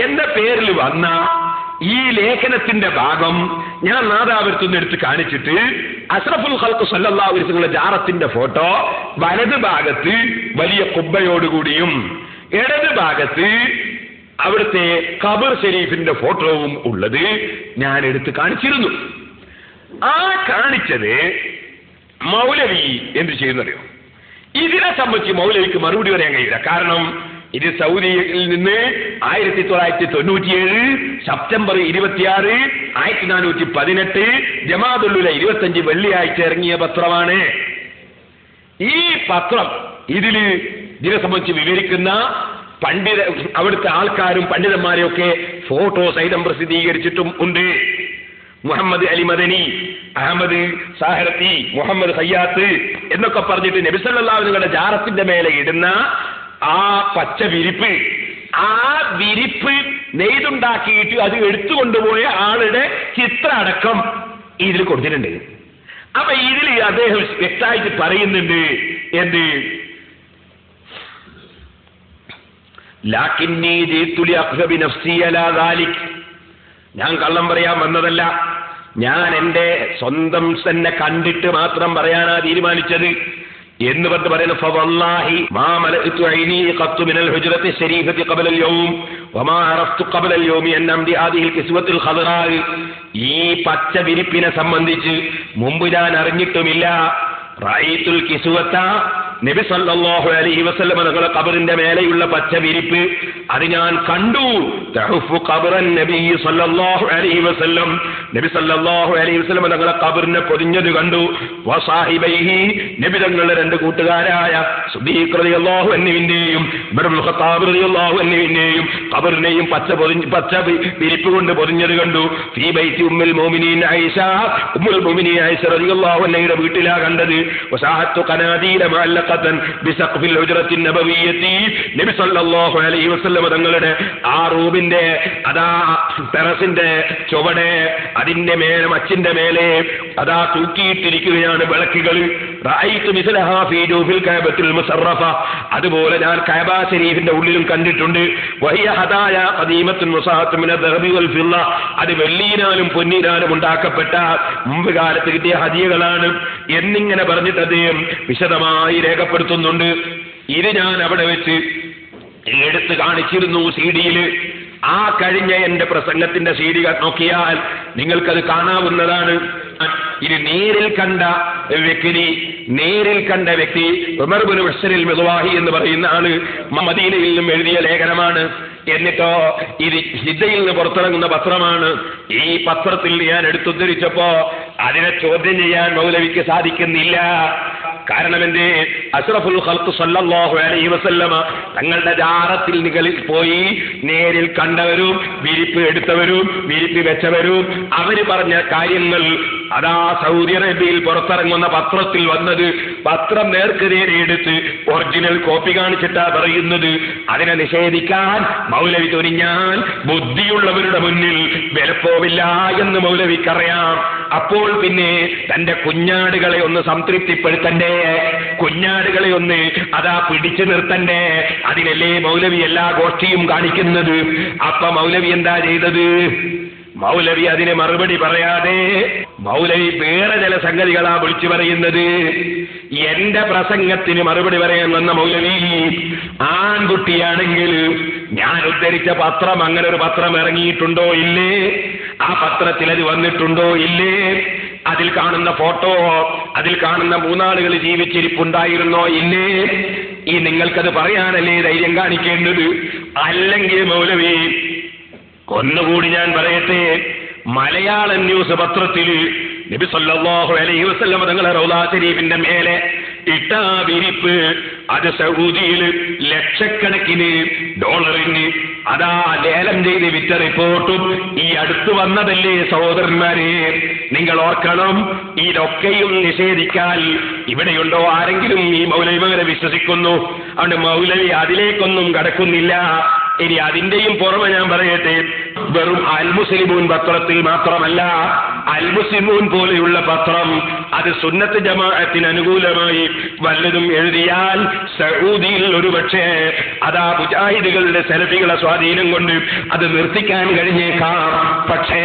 എന്ന പേരിൽ വന്ന ഈ ലേഖനത്തിന്റെ ഭാഗം ഞാൻ നാദാപുരത്തുനിന്ന് എടുത്ത് കാണിച്ചിട്ട് അഷ്റഫുൽ ഖൽഖ് സല്ലല്ലാഹു അലൈഹി വസല്ലം ജാറത്തിന്റെ ഫോട്ടോ വലത് ഭാഗത്ത് വലിയ കുബ്ബയോടുകൂടിയും ഇടത് ഭാഗത്ത് അവിടുത്തെ ഖബർ ഷരീഫിന്റെ ഫോട്ടോവും ഉള്ളത് ഞാൻ എടുത്ത് കാണിച്ചിരുന്നു. ആ കാണിച്ചത് മൗലവി എന്ത് ചെയ്യുന്നറിയോ? ഇതിനെ സംബന്ധിച്ച് മൗലവിക്ക് മറുപടി പറയാൻ കഴിയില്ല. കാരണം ഇത് സൗദിയിൽ നിന്ന് 1997 സെപ്റ്റംബർ 26, 1418 ജമാഅത്തുൽ 25 വെള്ളിയാഴ്ച ഇറങ്ങിയ പത്രമാണ്. ഈ പത്രം ഇതിനെ സംബന്ധിച്ച് വിവരിക്കുന്ന അവിടുത്തെ ആൾക്കാരും പണ്ഡിതന്മാരെയൊക്കെ ഫോട്ടോ സഹിതം പ്രസിദ്ധീകരിച്ചിട്ടും ഉണ്ട്. മുഹമ്മദ് അലി മദനി, അഹമ്മദ് സാഹറത്തി, മുഹമ്മദ് ഖയ്യാത്ത് എന്നൊക്കെ പറഞ്ഞിട്ട് നബി സല്ലല്ലാഹു അലൈഹി വസല്ലം ജാറത്തിന്റെ മേലെ ഇടുന്ന ആ പച്ച വിരിപ്പ്, ആ വിരിപ്പ് നെയ്തുണ്ടാക്കിയിട്ട് അത് എടുത്തുകൊണ്ടുപോയ ആളുടെ ചിത്രം അടക്കം ഇതിൽ കൊടുത്തിട്ടുണ്ട്. അപ്പൊ ഇതിൽ അദ്ദേഹം വ്യക്തമായിട്ട് പറയുന്നുണ്ട് എന്ത്? ലാകിന്നി ജീതു ലിഅഖ്ബി നഫ്സി അലാ ദാലിക്, ഞാൻ കള്ളം പറയാൻ വന്നതല്ല, ഞാൻ എന്റെ സ്വന്തം തന്നെ കണ്ടിട്ട് മാത്രം പറയാനാ തീരുമാനിച്ചത് എന്ന് പറയുന്നു. ഫവല്ലാഹി മാ മലഅതു ഐനി ഖത്തു മിനൽ ഹുജ്റത്തി ശരീഫത്തി ഖബല അൽ-യൗം വമാ അറഫ്തു ഖബല അൽ-യൗമി അൻ അംദി ഹാദിഹിൽ കിസ്വത്തുൽ ഖദറാ, ഈ പച്ച വിരിപ്പിനെ സംബന്ധിച്ച് മുമ്പ് ഞാൻ അറിഞ്ഞിട്ടുമില്ല. റഅയ്തുൽ കിസ്വത, നബി സല്ലല്ലാഹു അലൈഹി വസല്ലം തങ്ങളുടെ ഖബറിന്റെ മേലെയുള്ള പച്ച വിരിപ്പ് അത് ഞാൻ കണ്ടു. തഹഫു ഖബറൻ നബി സല്ലല്ലാഹു അലൈഹി വസല്ലം, നബി സല്ലല്ലാഹു അലൈഹി വസല്ലം തങ്ങളുടെ ഖബറിനെ പൊതിഞ്ഞത് കണ്ടു. വസാഹിബൈഹി, നബി തങ്ങളുടെ രണ്ട് കൂട്ടുകാരായ സിദ്ദീഖ് റളിയല്ലാഹു അൻഹുവിന്റെയും ഉമർ ഇബ്നുൽ ഖത്താബ് റളിയല്ലാഹു അൻഹുവിന്റെയും ഖബറിനെയും പച്ച വിരിപ്പ് കൊണ്ട് പൊതിഞ്ഞത് കണ്ടു. ഫീ ബൈതി ഉമ്മുൽ മുഅ്മിനീൻ ആയിഷ, ഉമ്മുൽ മുഅ്മിനീൻ ആയിഷ റളിയല്ലാഹു അൻഹയുടെ വീട്ടിലാ കണ്ടത്. വസാഹത്തു ഖനാദീല മുഅല്ലഖതൻ ബിസഖ്ഫിൽ ഹുജ്റത്തി നബവിയ്യത്തി, നബി സല്ലല്ലാഹു അലൈഹി വസല്ലം തങ്ങളുടെ ആ റൂമിന്റെ അതാ ടെറസിന്റെ ചുവടെ അതിന്റെ മേലെ മച്ചിന്റെ മേലെ അതാ തൂക്കിയിട്ടിരിക്കുകയാണ് വിളക്കുകൾ. റഅയ്തു മിസ്ലഹാ ഫീ ജൂഫിൽ കഅബത്തുൽ മുസറഫ, അതുപോലെ ഞാൻ കഅബ ശരീഫിന്റെ ഉള്ളിലും കണ്ടിട്ടുണ്ട്. വഹിയ ഹദായ ഖദീമത്തുൻ മുസാഹത്തു മിന ദഹബി വൽ ഫില്ല, അത് വെള്ളിയിനാലും പൊന്നിനാലും ഉണ്ടാക്കപ്പെട്ട മുമ്പ് കാലത്ത് കിട്ടിയ ഹദിയകളാണ് എന്നിങ്ങനെ പറഞ്ഞിട്ട് അദ്ദേഹം വിശദമായി രേഖപ്പെടുത്തുന്നുണ്ട്. ഇത് ഞാൻ അവിടെ വെച്ച് എടുത്ത് കാണിച്ചിരുന്നു CD-യിൽ. ആ കഴിഞ്ഞ എന്റെ പ്രസംഗത്തിന്റെ CD നോക്കിയാൽ നിങ്ങൾക്കത് കാണാവുന്നതാണ്. ഇത് നേരിൽ കണ്ട വ്യക്തി ഉമർ ഇബ്നു ബശ്റിൽ മിദ്വാഹി എന്ന് പറയുന്ന ആള് മദീനയിൽ നിന്നും എഴുതിയ ലേഖനമാണ്. എന്നിട്ടോ ഇത് ജിദ്ദയിൽ നിന്ന് പുറത്തിറങ്ങുന്ന പത്രമാണ്. ഈ പത്രത്തിൽ ഞാൻ എടുത്തുദ്ധരിച്ചപ്പോ അതിനെ ചോദ്യം ചെയ്യാൻ മൗലവിക്ക് സാധിക്കുന്നില്ല. കാരണം എന്റെ അഷ്റഫുൽ ഖൽഖ് സല്ലല്ലാഹു അലൈഹി വസല്ലമ തങ്ങളുടെ ജാറത്തിൽ നിങ്ങളിൽ പോയി നേരിൽ കണ്ടവരും വിരിപ്പ് എടുത്തവരും വിരിപ്പ് വെച്ചവരും അവര് പറഞ്ഞ കാര്യങ്ങൾ അതാ സൗദി അറേബ്യയിൽ പുറത്തിറങ്ങുന്ന പത്രത്തിൽ വന്നത്, പത്രം നേർക്ക് നേരെ എടുത്ത് ഒറിജിനൽ കോപ്പി കാണിച്ചിട്ടാ പറയുന്നത്. അതിനെ നിഷേധിക്കാൻ മൗലവി തുനിഞ്ഞാൽ ബുദ്ധിയുള്ളവരുടെ മുന്നിൽ വിലപ്പോവില്ല എന്ന് മൗലവിക്കറിയാം. അപ്പോൾ പിന്നെ തന്റെ കുഞ്ഞാടുകളെ ഒന്ന് സംതൃപ്തിപ്പെടുത്തണ്ടേ, കുഞ്ഞാടുകളെ ഒന്ന് അതാ പിടിച്ചു നിർത്തണ്ടേ. അതിനല്ലേ മൗലവി എല്ലാ ഗോഷ്ഠിയും കാണിക്കുന്നത്. അപ്പൊ മൗലവി എന്താ ചെയ്തത്? മൗലവി അതിന് മറുപടി പറയാതെ മൗലവി വേറെ ചില സംഗതികളാ വിളിച്ചു പറയുന്നത്. എന്റെ പ്രസംഗത്തിന് മറുപടി പറയാൻ വന്ന മൗലവി ആൺകുട്ടിയാണെങ്കിൽ ഞാൻ ഉദ്ധരിച്ച പത്രം, അങ്ങനെ ഒരു പത്രം ഇറങ്ങിയിട്ടുണ്ടോ ഇല്ലേ, ആ പത്രത്തിൽ അത് വന്നിട്ടുണ്ടോ ഇല്ലേ, അതിൽ കാണുന്ന ഫോട്ടോ, അതിൽ കാണുന്ന മൂന്നാളുകൾ ജീവിച്ചിരിപ്പുണ്ടായിരുന്നോ ഇല്ലേ, ഈ നിങ്ങൾക്കത് പറയാനല്ലേ ധൈര്യം കാണിക്കേണ്ടത്. അല്ലെങ്കിൽ മൗലവി ഒന്നുകൂടി ഞാൻ പറയട്ടെ, മലയാളം ന്യൂസ് പത്രത്തിൽ നബി സല്ലല്ലാഹു അലൈഹി വസല്ലം തങ്ങളുടെ റൗള ശരീഫിന്റെ മേലെ ഇട്ട വിരിപ്പ് അത് സൗദിയിൽ ലക്ഷക്കണക്കിന് ഡോളറിന് അതാ ലേലം ചെയ്ത് വിറ്റ റിപ്പോർട്ടും ഈ അടുത്ത് വന്നതല്ലേ സഹോദരന്മാരെ. നിങ്ങൾ ഓർക്കണം, ഇതൊക്കെയും നിഷേധിക്കാൻ ഇവിടെയുണ്ടോ ആരെങ്കിലും ഈ മൗലവിമാരെ വിശ്വസിക്കുന്നു? അതുകൊണ്ട് മൗലവി അതിലേക്കൊന്നും കടക്കുന്നില്ല. ഇനി അതിന്റെയും പുറമെ ഞാൻ പറയട്ടെ, വെറും അൽ മുസ്ലിമൂൻ പത്രത്തിൽ മാത്രമല്ല, അൽ മുസ്ലിമൂൻ പോലെയുള്ള പത്രം അത് സുന്നത്ത് ജമാഅത്തിന് അനുകൂലമായി വല്ലതും എഴുതിയാൽ സഊദിയിൽ ഒരുപക്ഷെ അതാ മുജാഹിദുകളുടെ സെലഫികളെ സ്വാധീനം കൊണ്ട് അത് നിർത്തിക്കാൻ കഴിഞ്ഞേക്കാം. പക്ഷേ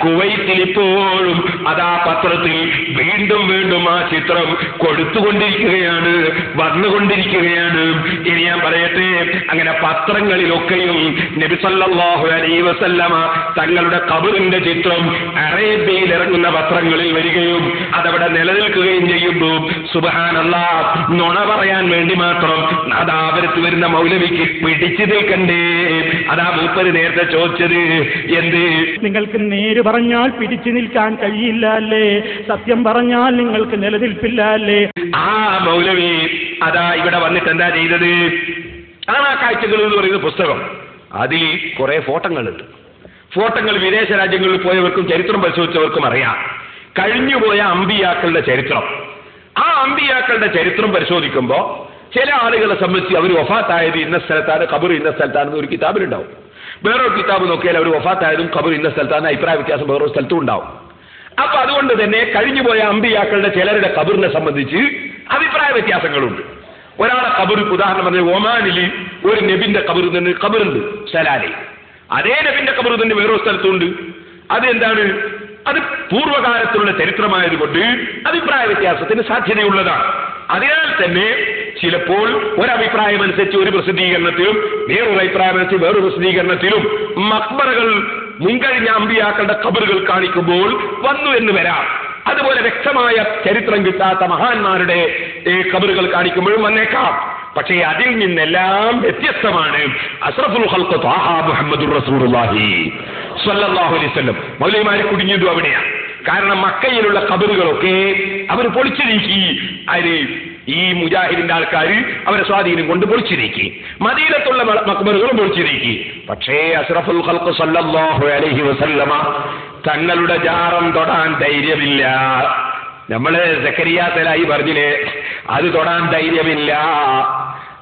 കുവൈത്തിൽ ഇപ്പോഴും അതാ പത്രത്തിൽ വീണ്ടും വീണ്ടും ആ ചിത്രം കൊടുത്തുകൊണ്ടിരിക്കുകയാണ്, വന്നുകൊണ്ടിരിക്കുകയാണ്. ഇനി ഞാൻ പറയട്ടെ, അങ്ങനെ പത്രങ്ങളിലൊക്കെയും നബി സല്ലല്ലാഹു അലൈഹി വസല്ലമ തങ്ങളുടെ ഖബറിന്റെ ചിത്രം അറേബ്യയിൽ ഇറങ്ങുന്ന പത്രങ്ങളിൽ വരികയും അതവിടെ നിലനിൽക്കുകയും ചെയ്യുമ്പോൾ സുബ്ഹാനല്ലാഹ്, നുണ പറയാൻ വേണ്ടി മാത്രം അതാ അവർക്ക് വരുന്ന മൗലവിക്ക് പിടിച്ചു നിൽക്കണ്ടേ? അതാ മൂപ്പര് നേരത്തെ ചോദിച്ചത് എന്ത്? നിങ്ങൾക്ക് നേര് പറഞ്ഞാൽ പിടിച്ചു നിൽക്കാൻ കഴിയില്ല അല്ലേ? സത്യം പറഞ്ഞാൽ നിങ്ങൾക്ക് നിലനിൽപ്പില്ല അല്ലേ? ആ മൗലവി അതാ ഇവിടെ വന്നിട്ട് എന്താ ചെയ്തത്? ആ കാഴ്ചകൾ എന്ന് പറയുന്ന പുസ്തകം, അതിൽ കുറെ ഫോട്ടോകളുണ്ട്. ഫോട്ടോകൾ വിദേശ രാജ്യങ്ങളിൽ പോയവർക്കും ചരിത്രം പരിശോധിച്ചവർക്കും അറിയാം. കഴിഞ്ഞുപോയ അമ്പിയാക്കളുടെ ചരിത്രം, ആ അമ്പിയാക്കളുടെ ചരിത്രം പരിശോധിക്കുമ്പോൾ ചില ആളുകളെ സംബന്ധിച്ച് അവർ വഫാത്തായത് ഇന്ന സ്ഥലത്താണ്, ഖബർ ഇന്ന സ്ഥലത്താണെന്ന് ഒരു കിതാബിലുണ്ടാവും. വേറൊരു കിതാബ് നോക്കിയാൽ അവർ വഫാത്തായതും ഖബർ ഇന്ന സ്ഥലത്താണ് അഭിപ്രായ വ്യത്യാസം വേറൊരു സ്ഥലത്തും ഉണ്ടാവും. അപ്പൊ അതുകൊണ്ട് തന്നെ കഴിഞ്ഞുപോയ അമ്പിയാക്കളുടെ ചിലരുടെ ഖബറിനെ സംബന്ധിച്ച് അഭിപ്രായ വ്യത്യാസങ്ങളുണ്ട്. ഒരാളെ ഖബർ, ഉദാഹരണം പറഞ്ഞ ഒമാനിൽ ഒരു നബിന്റെ ഖബർ തന്നെ ഖബറുണ്ട് സലാലി, അതേ നബിന്റെ ഖബർ തന്നെ വേറൊരു സ്ഥലത്തുണ്ട്. അതെന്താണ്? അത് പൂർവ്വകാലത്തുള്ള ചരിത്രമായതുകൊണ്ട് അഭിപ്രായ വ്യത്യാസത്തിന് സാധ്യതയുള്ളതാണ്. അതിനാൽ തന്നെ ചിലപ്പോൾ ഒരഭിപ്രായം അനുസരിച്ച് ഒരു പ്രസിദ്ധീകരണത്തിലും വേറൊരു അഭിപ്രായം അനുസരിച്ച് വേറൊരു പ്രസിദ്ധീകരണത്തിലും മക്ബറകൾ മുൻകഴിഞ്ഞ അമ്പിയാക്കളുടെ ഖബറുകൾ കാണിക്കുമ്പോൾ വന്നു എന്ന് വരാം. അതുപോലെ വ്യക്തമായ ചരിത്രം കിട്ടാത്ത മഹാന്മാരുടെ ഖബറുകൾ കാണിക്കുമ്പോഴും വന്നേക്കാം. പക്ഷേ അതിൽ നിന്നെല്ലാം വ്യത്യസ്തമാണ് അഷ്റഫുൽ ഖൽഖ് ത്വാഹ മുഹമ്മദുർ റസൂലുള്ളാഹി സ്വല്ലല്ലാഹു അലൈഹി വസല്ലം. മൗലവിമാരെ കുടുങ്ങിയതും അവിടെയാണ്. കാരണം മക്കയിലുള്ള ഖബറുകളൊക്കെ അവർ പൊളിച്ചു നീക്കി. അതിന് ഈ മുജാഹിദിന്റെ ആൾക്കാർ അവരെ സ്വാധീനം കൊണ്ട് പൊളിച്ചു നീക്കി. മദീനത്തുള്ള മക്ബറുകളും പൊളിച്ചു നീക്കി. പക്ഷേ അഷ്റഫുൽ ഖൽഖ് സ്വല്ലല്ലാഹു അലൈഹി വസല്ലമ തങ്ങളുടെ ജാറം തൊടാൻ ധൈര്യമില്ല. നമ്മള് സക്കരിയാ സലായി പറഞ്ഞില്ലേ, അത് തൊടാൻ ധൈര്യമില്ല.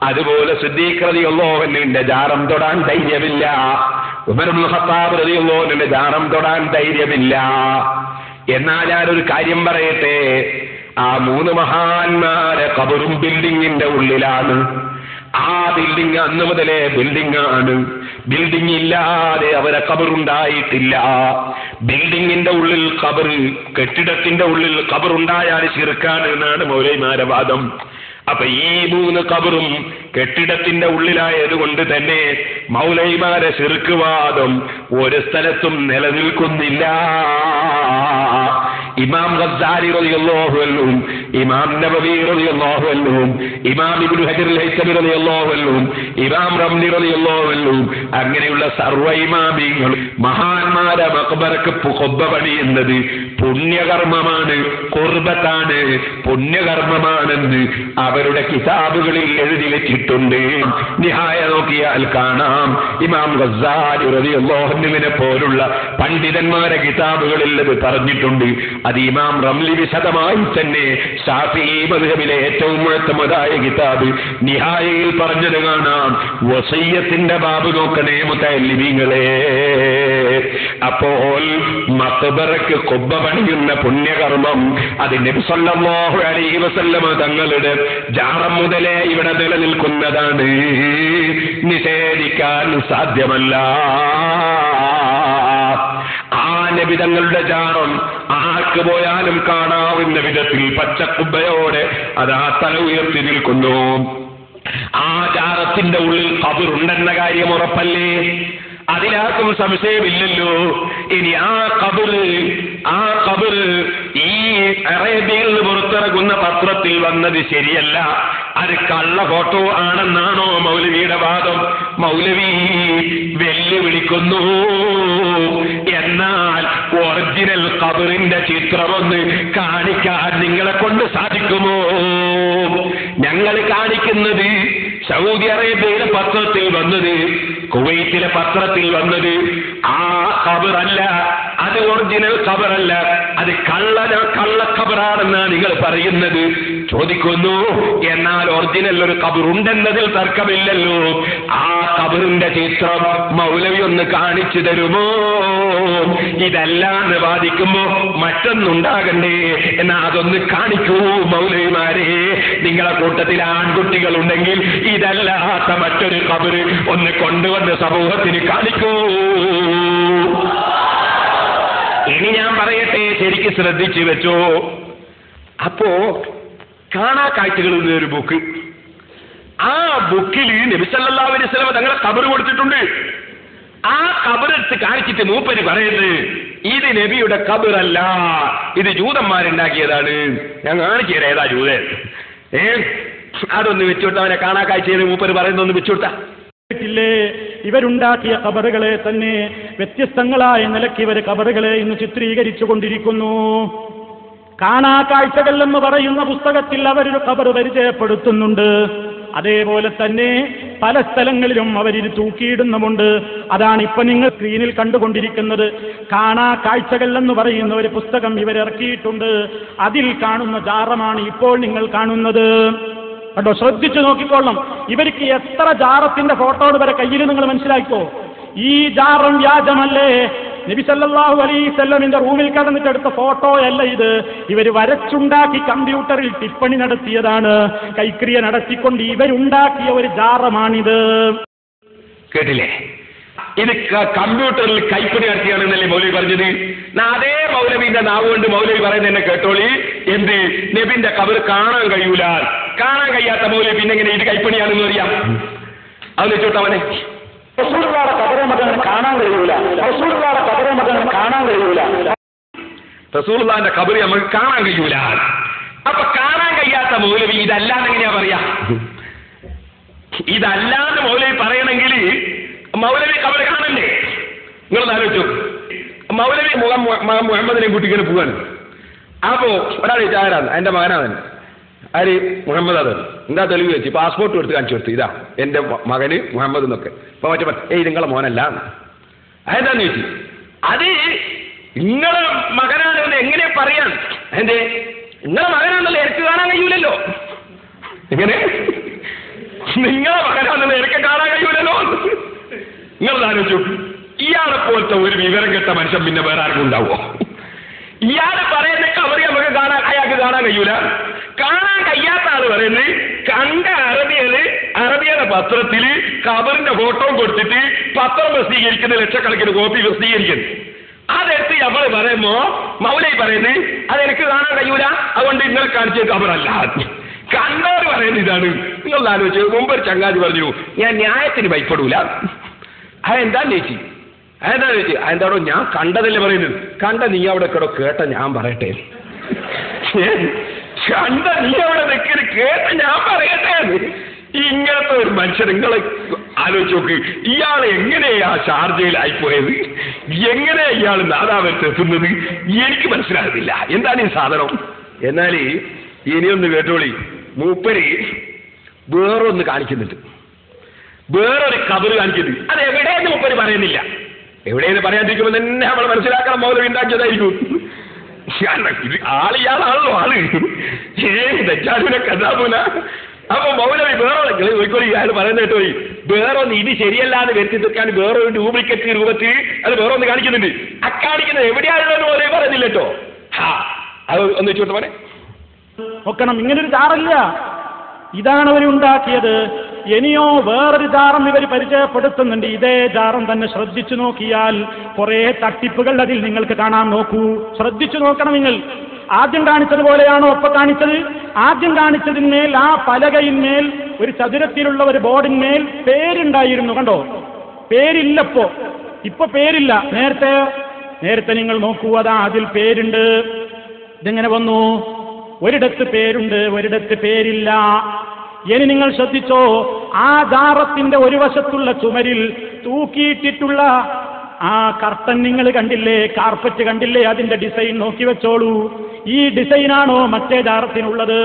അതുപോലെ സിദ്ദീഖ് റളിയല്ലാഹു അൻഹുവിന്റെ ജാറം തൊടാൻ ധൈര്യമില്ല. ഉമർ ഇബ്നുൽ ഖത്താബ് റളിയല്ലാഹു അൻഹുവിന്റെ ജാറം തൊടാൻ ധൈര്യമില്ല. എന്നാൽ ഞാനൊരു കാര്യം പറയട്ടെ, ആ മൂന്ന് മഹാന്മാരെ ഖബറും ബിൽഡിങ്ങിന്റെ ഉള്ളിലാണ്. ആ ബിൽഡിംഗ് അന്ന് മുതലേ ബിൽഡിംഗ് ആണ്. ബിൽഡിംഗ് ഇല്ലാതെ അവരെ ഖബറുണ്ടായിട്ടില്ല. ബിൽഡിങ്ങിന്റെ ഉള്ളിൽ ഖബർ, കെട്ടിടത്തിന്റെ ഉള്ളിൽ ഖബറുണ്ടായാൽ ശിർക്കാണ് എന്നാണ് മൗലവിമാരുടെ വാദം. അപ്പൊ ഈ മൂന്ന് ഖബറും കെട്ടിടത്തിന്റെ ഉള്ളിലായതുകൊണ്ട് തന്നെ മൗലവിമാരെ ശിർക്ക് വാദം ഒരു സ്ഥലത്തും നിലനിൽക്കുന്നില്ല. ഇമാം ഗസ്സാലി റളിയല്ലാഹു അൻഹു, ഇമാം നബവി റളിയല്ലാഹു അൻഹു, ഇമാം ഇബ്നു ഹജർ അൽ-ഹൈതമി റളിയല്ലാഹു അൻഹു, ഇമാം റംലി റളിയല്ലാഹു അൻഹു, അങ്ങനെയുള്ള സർവ്വ ഇമാമികൾ മഹാന്മാരെ മഖബറക്ക് ഖുബ്ബ പണിയുന്നത് പുണ്യകർമ്മമാണ്, ഖുർബത്താണ്, പുണ്യകർമ്മമാണെന്ന് അവരുടെ കിതാബുകളിൽ എഴുതി വെച്ചിട്ടുണ്ട്. നിഹായ നോക്കിയാൽ കാണാം ഇമാം ഗസ്സാലി റളിയല്ലാഹു അൻഹുവിനെ പോലുള്ള പണ്ഡിതന്മാരെ കിതാബുകളിൽ അത് പറഞ്ഞിട്ടുണ്ട്. അത് ഇമാം റംലി വിശദമായി തന്നെ ശാഫിഈ മദ്ഹബിലെ ഏറ്റവും മുഅത്തമദായ കിതാബ് നിഹായയിൽ പറഞ്ഞത് കാണാം. വസിയ്യത്തിന്റെ ബാബ് നോക്കണേ മുതഅല്ലിമീങ്ങളെ. അപ്പോൾ മഖബറക്ക് ഖുബ്ബ പണിയുന്ന പുണ്യകർമ്മം അത് നബി സല്ലല്ലാഹു അലൈഹി വസല്ലമ തങ്ങളുടെ ജാറം മുതലേ ഇവിടെ നിലനിൽക്കുന്നതാണ്. നിഷേധിക്കാൻ സാധ്യമല്ല. ആ നബി തങ്ങളുടെ ജാറം ആർക്ക് പോയാലും കാണാവുന്ന വിധത്തിൽ പച്ചക്കുബ്ബയോടെ അത് ആ തല ഉയർത്തി നിൽക്കുന്നു. ആ ജാറത്തിന്റെ ഉള്ളിൽ ഖബറുണ്ടെന്ന കാര്യം ഉറപ്പല്ലേ? അതിലാർക്കും സംശയമില്ലല്ലോ. ഇനി ആ ഖബർ ഈ അറേബ്യയിൽ നിന്ന് പുറത്തിറങ്ങുന്ന പത്രത്തിൽ വന്നത് ശരിയല്ല, അത് കള്ള ഫോട്ടോ ആണെന്നാണോ മൗലവിയുടെ വാദം? മൗലവി വെല്ലുവിളിക്കുന്നു. എന്നാൽ ഒറിജിനൽ ഖബറിന്റെ ചിത്രമൊന്ന് കാണിക്കാൻ നിങ്ങളെ കൊണ്ട് സാധിക്കുമോ? ഞങ്ങൾ കാണിക്കുന്നത് സൗദി അറേബ്യയിലെ പത്രത്തിൽ വന്നത്, കുവൈത്തിലെ പത്രത്തിൽ വന്നത് ആ ഖബറല്ല, അത് ഒറിജിനൽ ഖബറല്ല, അത് കള്ള ഖബറാണെന്നാണ് നിങ്ങൾ പറയുന്നത്. ചോദിക്കുന്നു, എന്നാൽ ഒറിജിനൽ ഒരു ഖബറുണ്ടെന്നതിൽ തർക്കമില്ലല്ലോ, ആ ഖബറിന്റെ ചിത്രം മൗലവി ഒന്ന് കാണിച്ചു തരുമോ? ഇതല്ലാന്ന് വാദിക്കുമ്പോ മറ്റൊന്നുണ്ടാകണ്ടേ, എന്നാ അതൊന്ന് കാണിക്കൂ മൗലവിമാരെ. നിങ്ങളെ കൂട്ടത്തിൽ ആൺകുട്ടികൾ ഉണ്ടെങ്കിൽ ഇതല്ലാത്ത മറ്റൊരു ഖബറ് ഒന്ന് കൊണ്ടുവന്ന് സമൂഹത്തിന് കാണിക്കൂ. ഇനി ഞാൻ പറയട്ടെ, ശരിക്ക് ശ്രദ്ധിച്ചു വെച്ചോ. അപ്പോ കാണാ കാഴ്ചകൾ ഒരു ബുക്ക്, ആ ബുക്കിൽ നബി സല്ലല്ലാഹു അലൈഹി വസല്ലം തങ്ങളെ ഖബർ കൊടുത്തിട്ടുണ്ട്. ആ ഖബറെടുത്ത് കാണിച്ചിട്ട് മൂപ്പര് പറയുന്നത് ഇത് നബിയുടെ ഖബറല്ല, ഇത് ജൂതന്മാരുണ്ടാക്കിയതാണ്. ഞാൻ കാണിച്ചു തരാം ഏതാ ജൂതൻ. അതൊന്ന് വെച്ചുകൊടുത്ത, അവനെ കാണാ കാഴ്ചയിൽ മൂപ്പര് പറയുന്നൊന്ന് വെച്ചുകൊടുത്ത. ഇവരുണ്ടാക്കിയ ഖബറുകളെ തന്നെ വ്യത്യസ്തങ്ങളായ നിലയ്ക്ക് ഇവർ ഖബറുകളെ ഇന്ന് ചിത്രീകരിച്ചു കൊണ്ടിരിക്കുന്നു. കാണാ കാഴ്ചകൾ എന്ന് പറയുന്ന പുസ്തകത്തിൽ അവരൊരു ഖബർ പരിചയപ്പെടുത്തുന്നുണ്ട്. അതേപോലെ തന്നെ പല സ്ഥലങ്ങളിലും അവരിത് തൂക്കിയിടുന്നുമുണ്ട്. അതാണ് ഇപ്പൊ നിങ്ങൾ സ്ക്രീനിൽ കണ്ടുകൊണ്ടിരിക്കുന്നത്. കാണാ കാഴ്ചകൾ എന്ന് പറയുന്ന ഒരു പുസ്തകം ഇവരിറക്കിയിട്ടുണ്ട്. അതിൽ കാണുന്ന ജാറമാണ് ഇപ്പോൾ നിങ്ങൾ കാണുന്നത്. കണ്ടോ, ശ്രദ്ധിച്ചു നോക്കിക്കൊള്ളണം. ഇവർക്ക് എത്ര ജാറത്തിന്റെ ഫോട്ടോ ഇവരെ കയ്യിൽ നിങ്ങൾ മനസ്സിലാക്കോ. ഈ ജാറം വ്യാജമല്ലേ? നബി സല്ലല്ലാഹു അലൈഹി വസല്ലമിന്റെ റൂമിൽ കടന്നിട്ടെടുത്ത ഫോട്ടോയല്ല ഇത്. ഇവർ വരച്ചുണ്ടാക്കി കമ്പ്യൂട്ടറിൽ ടിപ്പണി നടത്തിയതാണ്. കൈക്രിയ നടത്തിക്കൊണ്ട് ഇവരുണ്ടാക്കിയ ഒരു ജാറമാണിത്. കേട്ടില്ലേ? ഇത് കമ്പ്യൂട്ടറിൽ കൈപ്പണി നടത്തിയാണെന്നല്ലേ മൗലവി പറഞ്ഞത്? അതേ മൗലവിന്റെ നാവ് കൊണ്ട് മൗലവി പറയുന്നത് എന്നെ കേട്ടോളി. എന്ത്? നബിന്റെ ഖബർ കാണാൻ കഴിയൂല. കാണാൻ കഴിയാത്ത മൗലവി പിന്നെ എങ്ങനെ ഇത് കൈപ്പണിയാണെന്ന് അറിയാം? അത് വെച്ചോട്ടവനെ കാണാൻ കഴിയൂല. കാണാൻ കഴിയൂല. റസൂലുള്ളാഹിന്റെ ഖബർ നമുക്ക് കാണാൻ കഴിയൂല. അപ്പൊ കാണാൻ കഴിയാത്ത മൗലവി ഇതല്ലാന്ന് എങ്ങനെയാ പറയാ? ഇതല്ലാന്ന് മൗലവി പറയണമെങ്കിൽ മൗലവി ഖബർ കാണണ്ടേ? നിങ്ങളൊന്ന് ആലോചിച്ചു. മൗലവി മുഹമ്മദിനെ കുട്ടിങ്ങനെ പോവാണ്. അപ്പോ ഒരാൾ ആരാണ്? എന്റെ മകനാണ്. ആര്? മുഹമ്മദ്. അത് എന്താ തെളിവ് വെച്ച് പാസ്പോർട്ട് എടുത്ത് കാണിച്ചു കൊടുത്തു, ഇതാ എന്റെ മകന് മുഹമ്മദ് എന്നൊക്കെ. അപ്പൊ മറ്റേ നിങ്ങളെ മോനല്ല. അതെന്താന്ന് ചോദിച്ചു. അത് നിങ്ങളെ മകനാണെന്ന് എങ്ങനെ പറയാൻ? എന്തേ നിങ്ങളെ മകനാണല്ലോ, എനിക്ക് കാണാൻ കഴിയൂലല്ലോ. എങ്ങനെ നിങ്ങളെ മകനാണെന്ന് എനിക്ക് കാണാൻ കഴിയൂലല്ലോ? നിങ്ങൾ ആലോചിച്ചു. ഇയാളെ പോലത്തെ ഒരു വിവരം കെട്ട മനുഷ്യൻ പിന്നെ വേറെ ആർക്കും ഉണ്ടാവോ? ഇയാളെ പറയുന്ന ഖബർ നമുക്ക് കാണാൻ, അയാൾക്ക് കാണാൻ കഴിയൂല. കാണാൻ കഴിയാത്ത ആള് പറയുന്നത് കണ്ട അറബിയുടെ പത്രത്തിൽ ഖബറിന്റെ ഫോട്ടോ കൊടുത്തിട്ട് പത്രം പ്രസിദ്ധീകരിക്കുന്ന ലക്ഷക്കണക്കിന് കോപ്പി പ്രസിദ്ധീകരിക്കുന്നു. അതെടുത്ത് നമ്മൾ പറയുമ്പോ മൗലവി പറയുന്നത് അതെനിക്ക് കാണാൻ കഴിയൂല, അതുകൊണ്ട് ഇന്നലെ കാണിച്ച ഖബറല്ല. കണ്ടവർ പറയുന്നത് ഇതാണ്. നിങ്ങൾ ആലോചിച്ചു. മുമ്പ് ഒരു ചങ്ങാതി പറഞ്ഞു, ഞാൻ ന്യായത്തിന് ഭയപ്പെടൂല. അതെന്താന്ന് ചേച്ചി? അതെന്താന്ന് ചോദിച്ചു. അതെന്താണോ? ഞാൻ കണ്ടതല്ലേ പറയുന്നത്. കണ്ട നീ അവിടെ കേടോ, കേട്ട ഞാൻ പറയട്ടെ. കണ്ട നീ അവിടെ നിൽക്കരുത്, കേട്ട ഞാൻ പറയട്ടെ. ഇങ്ങനത്തെ ഒരു മനുഷ്യൻ നിങ്ങളെ ആലോചിച്ച് നോക്ക്. ഇയാൾ എങ്ങനെയാ ഷാർജയിലായിപ്പോയത്? എങ്ങനെയാ ഇയാൾ നാദാപുരത്ത് എത്തുന്നത്? എനിക്ക് മനസ്സിലാകുന്നില്ല. എന്താണ് ഈ സാധനം? എന്നാൽ ഇനിയൊന്ന് കേട്ടോളി. മൂപ്പര് വേറൊന്ന് കാണിക്കുന്നുണ്ട്. വേറൊരു ഖബർ കാണിക്കുന്നത്. അത് എവിടെയെന്ന് മൂപ്പര് പറയുന്നില്ല. എവിടെയെന്ന് പറയാണ്ടിരിക്കുമ്പോൾ തന്നെ നമ്മൾ മനസ്സിലാക്കണം മൗലവി ഉണ്ടാക്കിയതായിരിക്കും. ഇത് ഇയാളാണല്ലോ ആള്. ദജ്ജാലിനെ കഥാപൂന. അപ്പൊ മൗലവി വേറെ നോക്കിക്കോളി. അയാൾ പറയുന്ന കേട്ടോളി. വേറൊന്ന് ഇത് ശരിയല്ലാന്ന് വരുത്തി തീർക്കാൻ വേറൊരു ഡ്യൂപ്ലിക്കേറ്റ് രൂപത്തിൽ അത് വേറൊന്ന് കാണിക്കുന്നുണ്ട്. അക്കാണിക്കുന്നത് എവിടെയാണെന്ന് മൗലവി പറയുന്നില്ല കേട്ടോ. അത് ഒന്ന് വെച്ചോട്ട് പോലെ നോക്കണം. ഇങ്ങനൊരു ജാറില്ല. ഇതാണ് അവരുണ്ടാക്കിയത്. ഇനിയോ വേറൊരു ജാറം ഇവർ പരിചയപ്പെടുത്തുന്നുണ്ട്. ഇതേ ജാറം തന്നെ ശ്രദ്ധിച്ചു നോക്കിയാൽ കുറെ തട്ടിപ്പുകൾ അതിൽ നിങ്ങൾക്ക് കാണാൻ. നോക്കൂ, ശ്രദ്ധിച്ചു നോക്കണം നിങ്ങൾ. ആദ്യം കാണിച്ചതുപോലെയാണോ ഒപ്പം കാണിച്ചത്? ആദ്യം കാണിച്ചതിന്മേൽ ആ പലകയിന്മേൽ ഒരു ചതുരത്തിലുള്ള ഒരു ബോർഡിന്മേൽ പേരുണ്ടായിരുന്നു. കണ്ടോ? പേരില്ലപ്പോ. ഇപ്പൊ പേരില്ല. നേരത്തെ നിങ്ങൾ നോക്കൂ, അതാ അതിൽ പേരുണ്ട്. ഇതെങ്ങനെ വന്നു? ഒരിടത്ത് പേരുണ്ട്, ഒരിടത്ത് പേരില്ല. ഇനി നിങ്ങൾ ശ്രദ്ധിച്ചോ, ആ ജാറത്തിന്റെ ഒരു വശത്തുള്ള ചുമരിൽ തൂക്കിയിട്ടിട്ടുള്ള ആ കർട്ടൻ നിങ്ങൾ കണ്ടില്ലേ? കാർപ്പറ്റ് കണ്ടില്ലേ? അതിന്റെ ഡിസൈൻ നോക്കി വെച്ചോളൂ. ഈ ഡിസൈനാണോ മറ്റേ ജാറത്തിനുള്ളത്?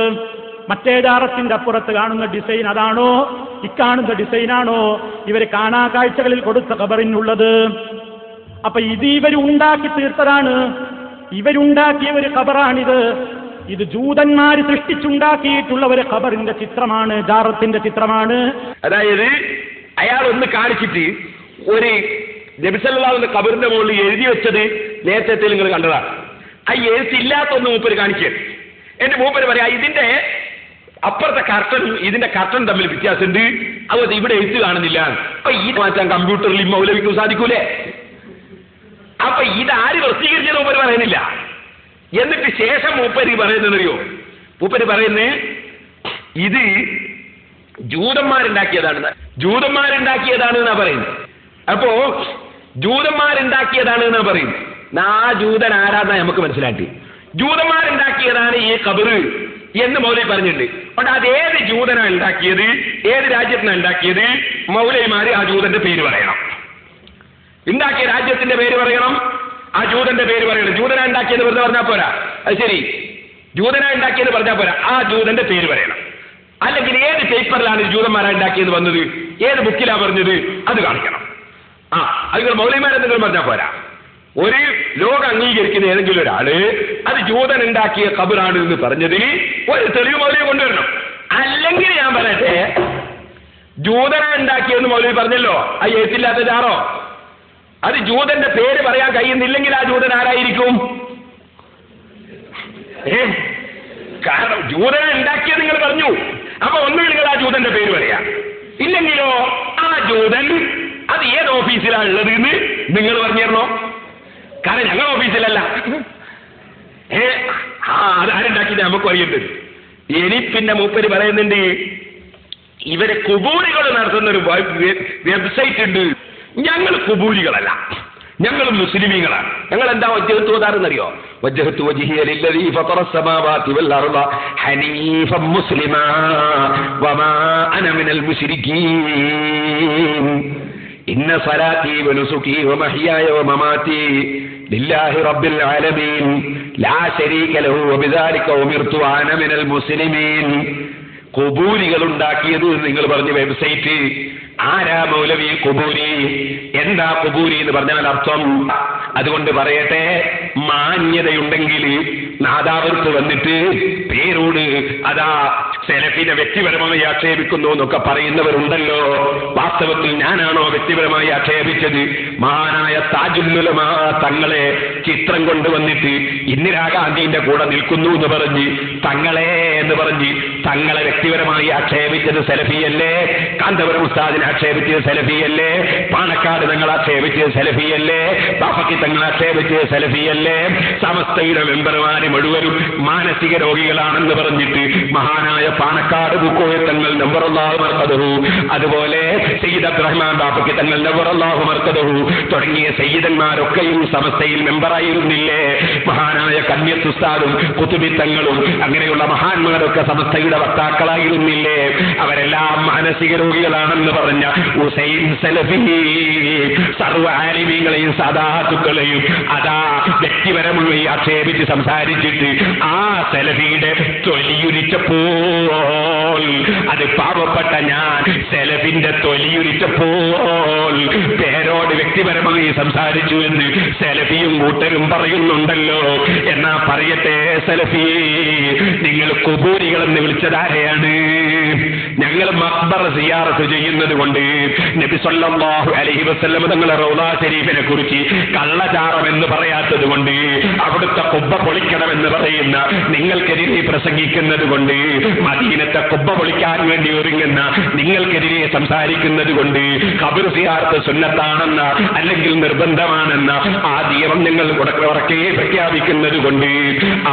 മറ്റേ ജാറത്തിന്റെ അപ്പുറത്ത് കാണുന്ന ഡിസൈൻ അതാണോ? ഇക്കാണുന്ന ഡിസൈനാണോ ഇവർ കാണാ കാഴ്ചകളിൽ കൊടുത്ത ഖബറിനുള്ളത്? അപ്പൊ ഇത് ഇവരുണ്ടാക്കി തീർത്തതാണ്. ഇവരുണ്ടാക്കിയ ഒരു ഖബറാണിത്. ഇത് ജൂതന്മാർ സൃഷ്ടിച്ചുണ്ടാക്കിയിട്ടുള്ള ഒരു ഖബറിന്റെ ചിത്രമാണ്, ജാറത്തിന്റെ ചിത്രമാണ്. അതായത് അയാൾ ഒന്ന് കാണിച്ചിട്ട് ഒരു നബി സല്ലല്ലാഹു അലൈഹി വസല്ലം ഖബറിന്റെ മുകളിൽ എഴുതി വെച്ചത് നേരത്തെ നിങ്ങൾ കണ്ടതാണ്. ആ എഴുത്തില്ലാത്തൊന്ന് മൂപ്പര് കാണിച്ചു. എന്റെ മൂപ്പര് പറയാ ഇതിന്റെ അപ്പുറത്തെ കർട്ടനും ഇതിന്റെ കർട്ടനും തമ്മിൽ വ്യത്യാസമുണ്ട്, അതുപോലെ ഇവിടെ എഴുത്ത് കാണുന്നില്ല. അപ്പൊ ഇത് മാറ്റാൻ കമ്പ്യൂട്ടറിൽ മൗലവിക്ക് സാധിക്കൂലേ? അപ്പൊ ഇതാര് പ്രസിദ്ധീകരിച്ചത് മൂപ്പര് പറയുന്നില്ല. എന്നിട്ട് ശേഷം മൂപ്പര് പറയുന്നറിയോ? മൂപ്പര് പറയുന്നേ ഇത് ജൂതന്മാരുണ്ടാക്കിയതാണെന്നാ പറയുന്നത്. അപ്പോ ജൂതന്മാരുണ്ടാക്കിയതാണെന്നാ പറയുന്നത്. ആ ജൂതൻ ആരാധന നമുക്ക് മനസ്സിലാക്കി. ജൂതന്മാരുണ്ടാക്കിയതാണ് ഈ ഖബർ എന്ന് മൗലവി പറഞ്ഞിട്ടുണ്ട്. അതുകൊണ്ട് അതേത് ജൂതനാണ് ഉണ്ടാക്കിയത്, ഏത് രാജ്യത്തിനാണ് ഉണ്ടാക്കിയത്, മൗലവിമാര് ആ ജൂതന്റെ പേര് പറയണം. ഉണ്ടാക്കിയ രാജ്യത്തിന്റെ പേര് പറയണം, ആ ജൂതന്റെ പേര് പറയണം. ജൂതനാ ഉണ്ടാക്കിയത് വെറുതെ പറഞ്ഞാൽ പോരാ. അത് ശരി, ജൂതനാ ഉണ്ടാക്കിയത് പറഞ്ഞാൽ പോരാ, ആ ജൂതന്റെ പേര് പറയണം. അല്ലെങ്കിൽ ഏത് പേപ്പറിലാണ് ജൂതന്മാരാ ഉണ്ടാക്കിയത് വന്നത്, ഏത് ബുക്കിലാ പറഞ്ഞത്, അത് കാണിക്കണം. അത് നിങ്ങൾ മൗലവിമാരെന്തെങ്കിലും പറഞ്ഞാൽ പോരാ. ഒരു ലോകം അംഗീകരിക്കുന്ന ഏതെങ്കിലും ഒരാള് അത് ജൂതൻ ഉണ്ടാക്കിയ ഖബറാണ് എന്ന് പറഞ്ഞതിന് ഒരു തെളിവ് മൗലവി കൊണ്ടുവരണം. അല്ലെങ്കിൽ ഞാൻ പറയട്ടെ, ജൂതനാ ഉണ്ടാക്കിയെന്ന് മൗലവി പറഞ്ഞല്ലോ, ആ എഴുത്തില്ലാത്ത ജാറോ, അത് ജൂതന്റെ പേര് പറയാൻ കഴിയുന്നില്ലെങ്കിൽ ആ ജൂതൻ ആരായിരിക്കും? കാരണം ജൂതനെ ഉണ്ടാക്കിയത് നിങ്ങൾ പറഞ്ഞു. അപ്പൊ ഒന്നുകിൽ നിങ്ങൾ ആ ജൂതന്റെ പേര് പറയാ, ഇല്ലെങ്കിലോ ആ ജൂതൻ അത് ഏത് ഓഫീസിലാണ് ഉള്ളത് എന്ന് നിങ്ങൾ പറഞ്ഞു തരണോ? കാരണം ഞങ്ങൾ ഓഫീസിലല്ല. അതാരുണ്ടാക്കിയത് നമുക്ക് അറിയേണ്ടത്. ഇനി പിന്നെ മൂപ്പര് പറയുന്നുണ്ട്, ഇവരെ കുബൂരികൾ നടത്തുന്ന ഒരു വെബ്സൈറ്റ് ഉണ്ട്. ഞങ്ങൾ കുബൂരികളല്ല, ഞങ്ങൾ മുസ്ലിമീങ്ങളാണ്. ഞങ്ങൾ എന്താ വജ്ഹത്ത് ഓതാറെന്നറിയോ? വജ്ഹത്തു വജ്ഹിയ ലില്ലദീ ഫതറ അസ്സമാവാതി വൽ അർള ഹനീഫൻ മുസ്ലിമാ വമാ അന മിനൽ മുശ്രികീൻ ഇന്ന സലാത്തി വനുസുകി വമഹ്യായ വമമാതി ലില്ലാഹി റബ്ബിൽ ആലമീൻ ലാ ശരീക ലഹു വബിദാലിക ഉമിർതു അന മിനൽ മുസ്ലിമീൻ. കുബൂരികൾ ഉണ്ടാക്കിയത് നിങ്ങൾ പറഞ്ഞ വെബ്സൈറ്റ്. ആരാ മൗലവി കുബൂരി? എന്താ കുബൂരി എന്ന് പറഞ്ഞാൽ അർത്ഥം? അതുകൊണ്ട് പറയട്ടെ, മാന്യതയുണ്ടെങ്കിൽ നാദാവൃത്ത് വന്നിട്ട് പേരോട് അതാ സെലഫിനെ വ്യക്തിപരമായി ആക്ഷേപിക്കുന്നു എന്നൊക്കെ പറയുന്നവരുണ്ടല്ലോ. വാസ്തവത്തിൽ ഞാനാണോ വ്യക്തിപരമായി ആക്ഷേപിച്ചത്? മഹാനായ താജുല്ലുലമാ തങ്ങളെ ചിത്രം കൊണ്ടുവന്നിട്ട് ഇന്ദിരാഗാന്ധിന്റെ കൂടെ നിൽക്കുന്നു എന്ന് പറഞ്ഞ് തങ്ങളെ വ്യക്തിപരമായി ആക്ഷേപിച്ചത് സെലഫിയല്ലേ? കാന്തപുരം ഉസ്താദിനെ ആക്ഷേപിച്ചത് സെലഫിയല്ലേ? പാണക്കാട് തങ്ങൾ ആക്ഷേപിച്ചത് സെലഫിയല്ലേ? ബാഫക്കി തങ്ങൾ ആക്ഷേപിച്ചത് സെലഫിയല്ലേ? സമസ്തയുടെ മെമ്പർമാര് മുഴുവനും മാനസിക രോഗികളാണെന്ന് പറഞ്ഞിട്ട് മഹാനായ പാണക്കാട് ബുക്കോയ തങ്ങൾ നവറല്ലാഹു മർഖദഹു, അതുപോലെ സയ്യിദ് അബ്ദുറഹ്മാൻ ബാഫക്കി തങ്ങൾ നവറല്ലാഹു മർഖദഹു തുടങ്ങിയ സയ്യിദന്മാരൊക്കെയും സമസ്തയിൽ മെമ്പറായിരുന്നില്ലേ? മഹാനായ കന്യത്ത് ഉസ്താദും കുതുബി തങ്ങളും അങ്ങനെയുള്ള മഹാന്മാരൊക്കെ സമസ്തയുടെ വക്താക്കളായിരുന്നില്ലേ? അവരെല്ലാം മാനസിക രോഗികളാണെന്ന് പറഞ്ഞ ഹുസൈൻ സലഫി സർവ്വ ആലിമീങ്ങളെയും സാദാത്തുക്കളെയും അതാ വ്യക്തിപരമായി ആക്ഷേപിച്ച് സംസാരിച്ചിട്ട് ആ സലഫിയുടെ തൊലിയുരിച്ചപ്പോൾ, അത് പാവപ്പെട്ട ഞാൻ സെലഫിന്റെ തൊലിയുരിച്ചപ്പോൾ പേരോട് വ്യക്തിപരമായി സംസാരിച്ചു എന്ന് സെലഫിയും കൂട്ടരും പറയുന്നുണ്ടല്ലോ. എന്നാ പറയട്ടെ, സെലഫി നിങ്ങൾ കുബൂരികളെന്ന് വിളിച്ചതാരെയാണ്? ഞങ്ങൾ മഖ്ബറ സിയാറത്ത് ചെയ്യുന്നത് കൊണ്ട് നബി സല്ലല്ലാഹു അലൈഹി വസല്ലം തങ്ങളുടെ റൗള ശരീഫിനെ കുറിച്ച് കള്ളചാരമെന്ന് പറയാത്തത് കൊണ്ട്, അവിടുത്തെ കുബ്ബ പൊളിക്കണമെന്ന് പറയുന്ന നിങ്ങൾക്കെതിരെ പ്രസംഗിക്കുന്നത് കൊണ്ട്, മദീനത്തെ കുബ്ബ പൊളിക്കാൻ വേണ്ടി ഒരുങ്ങുന്ന നിങ്ങൾക്കെതിരെ സംസാരിക്കുന്നത് കൊണ്ട്, ഖബർ സിയാറത്ത് സുന്നത്താണെന്ന അല്ലെങ്കിൽ നിർബന്ധമാണെന്ന ആ നിയമം ഞങ്ങൾ ഉറക്കെ പ്രഖ്യാപിക്കുന്നത് കൊണ്ട്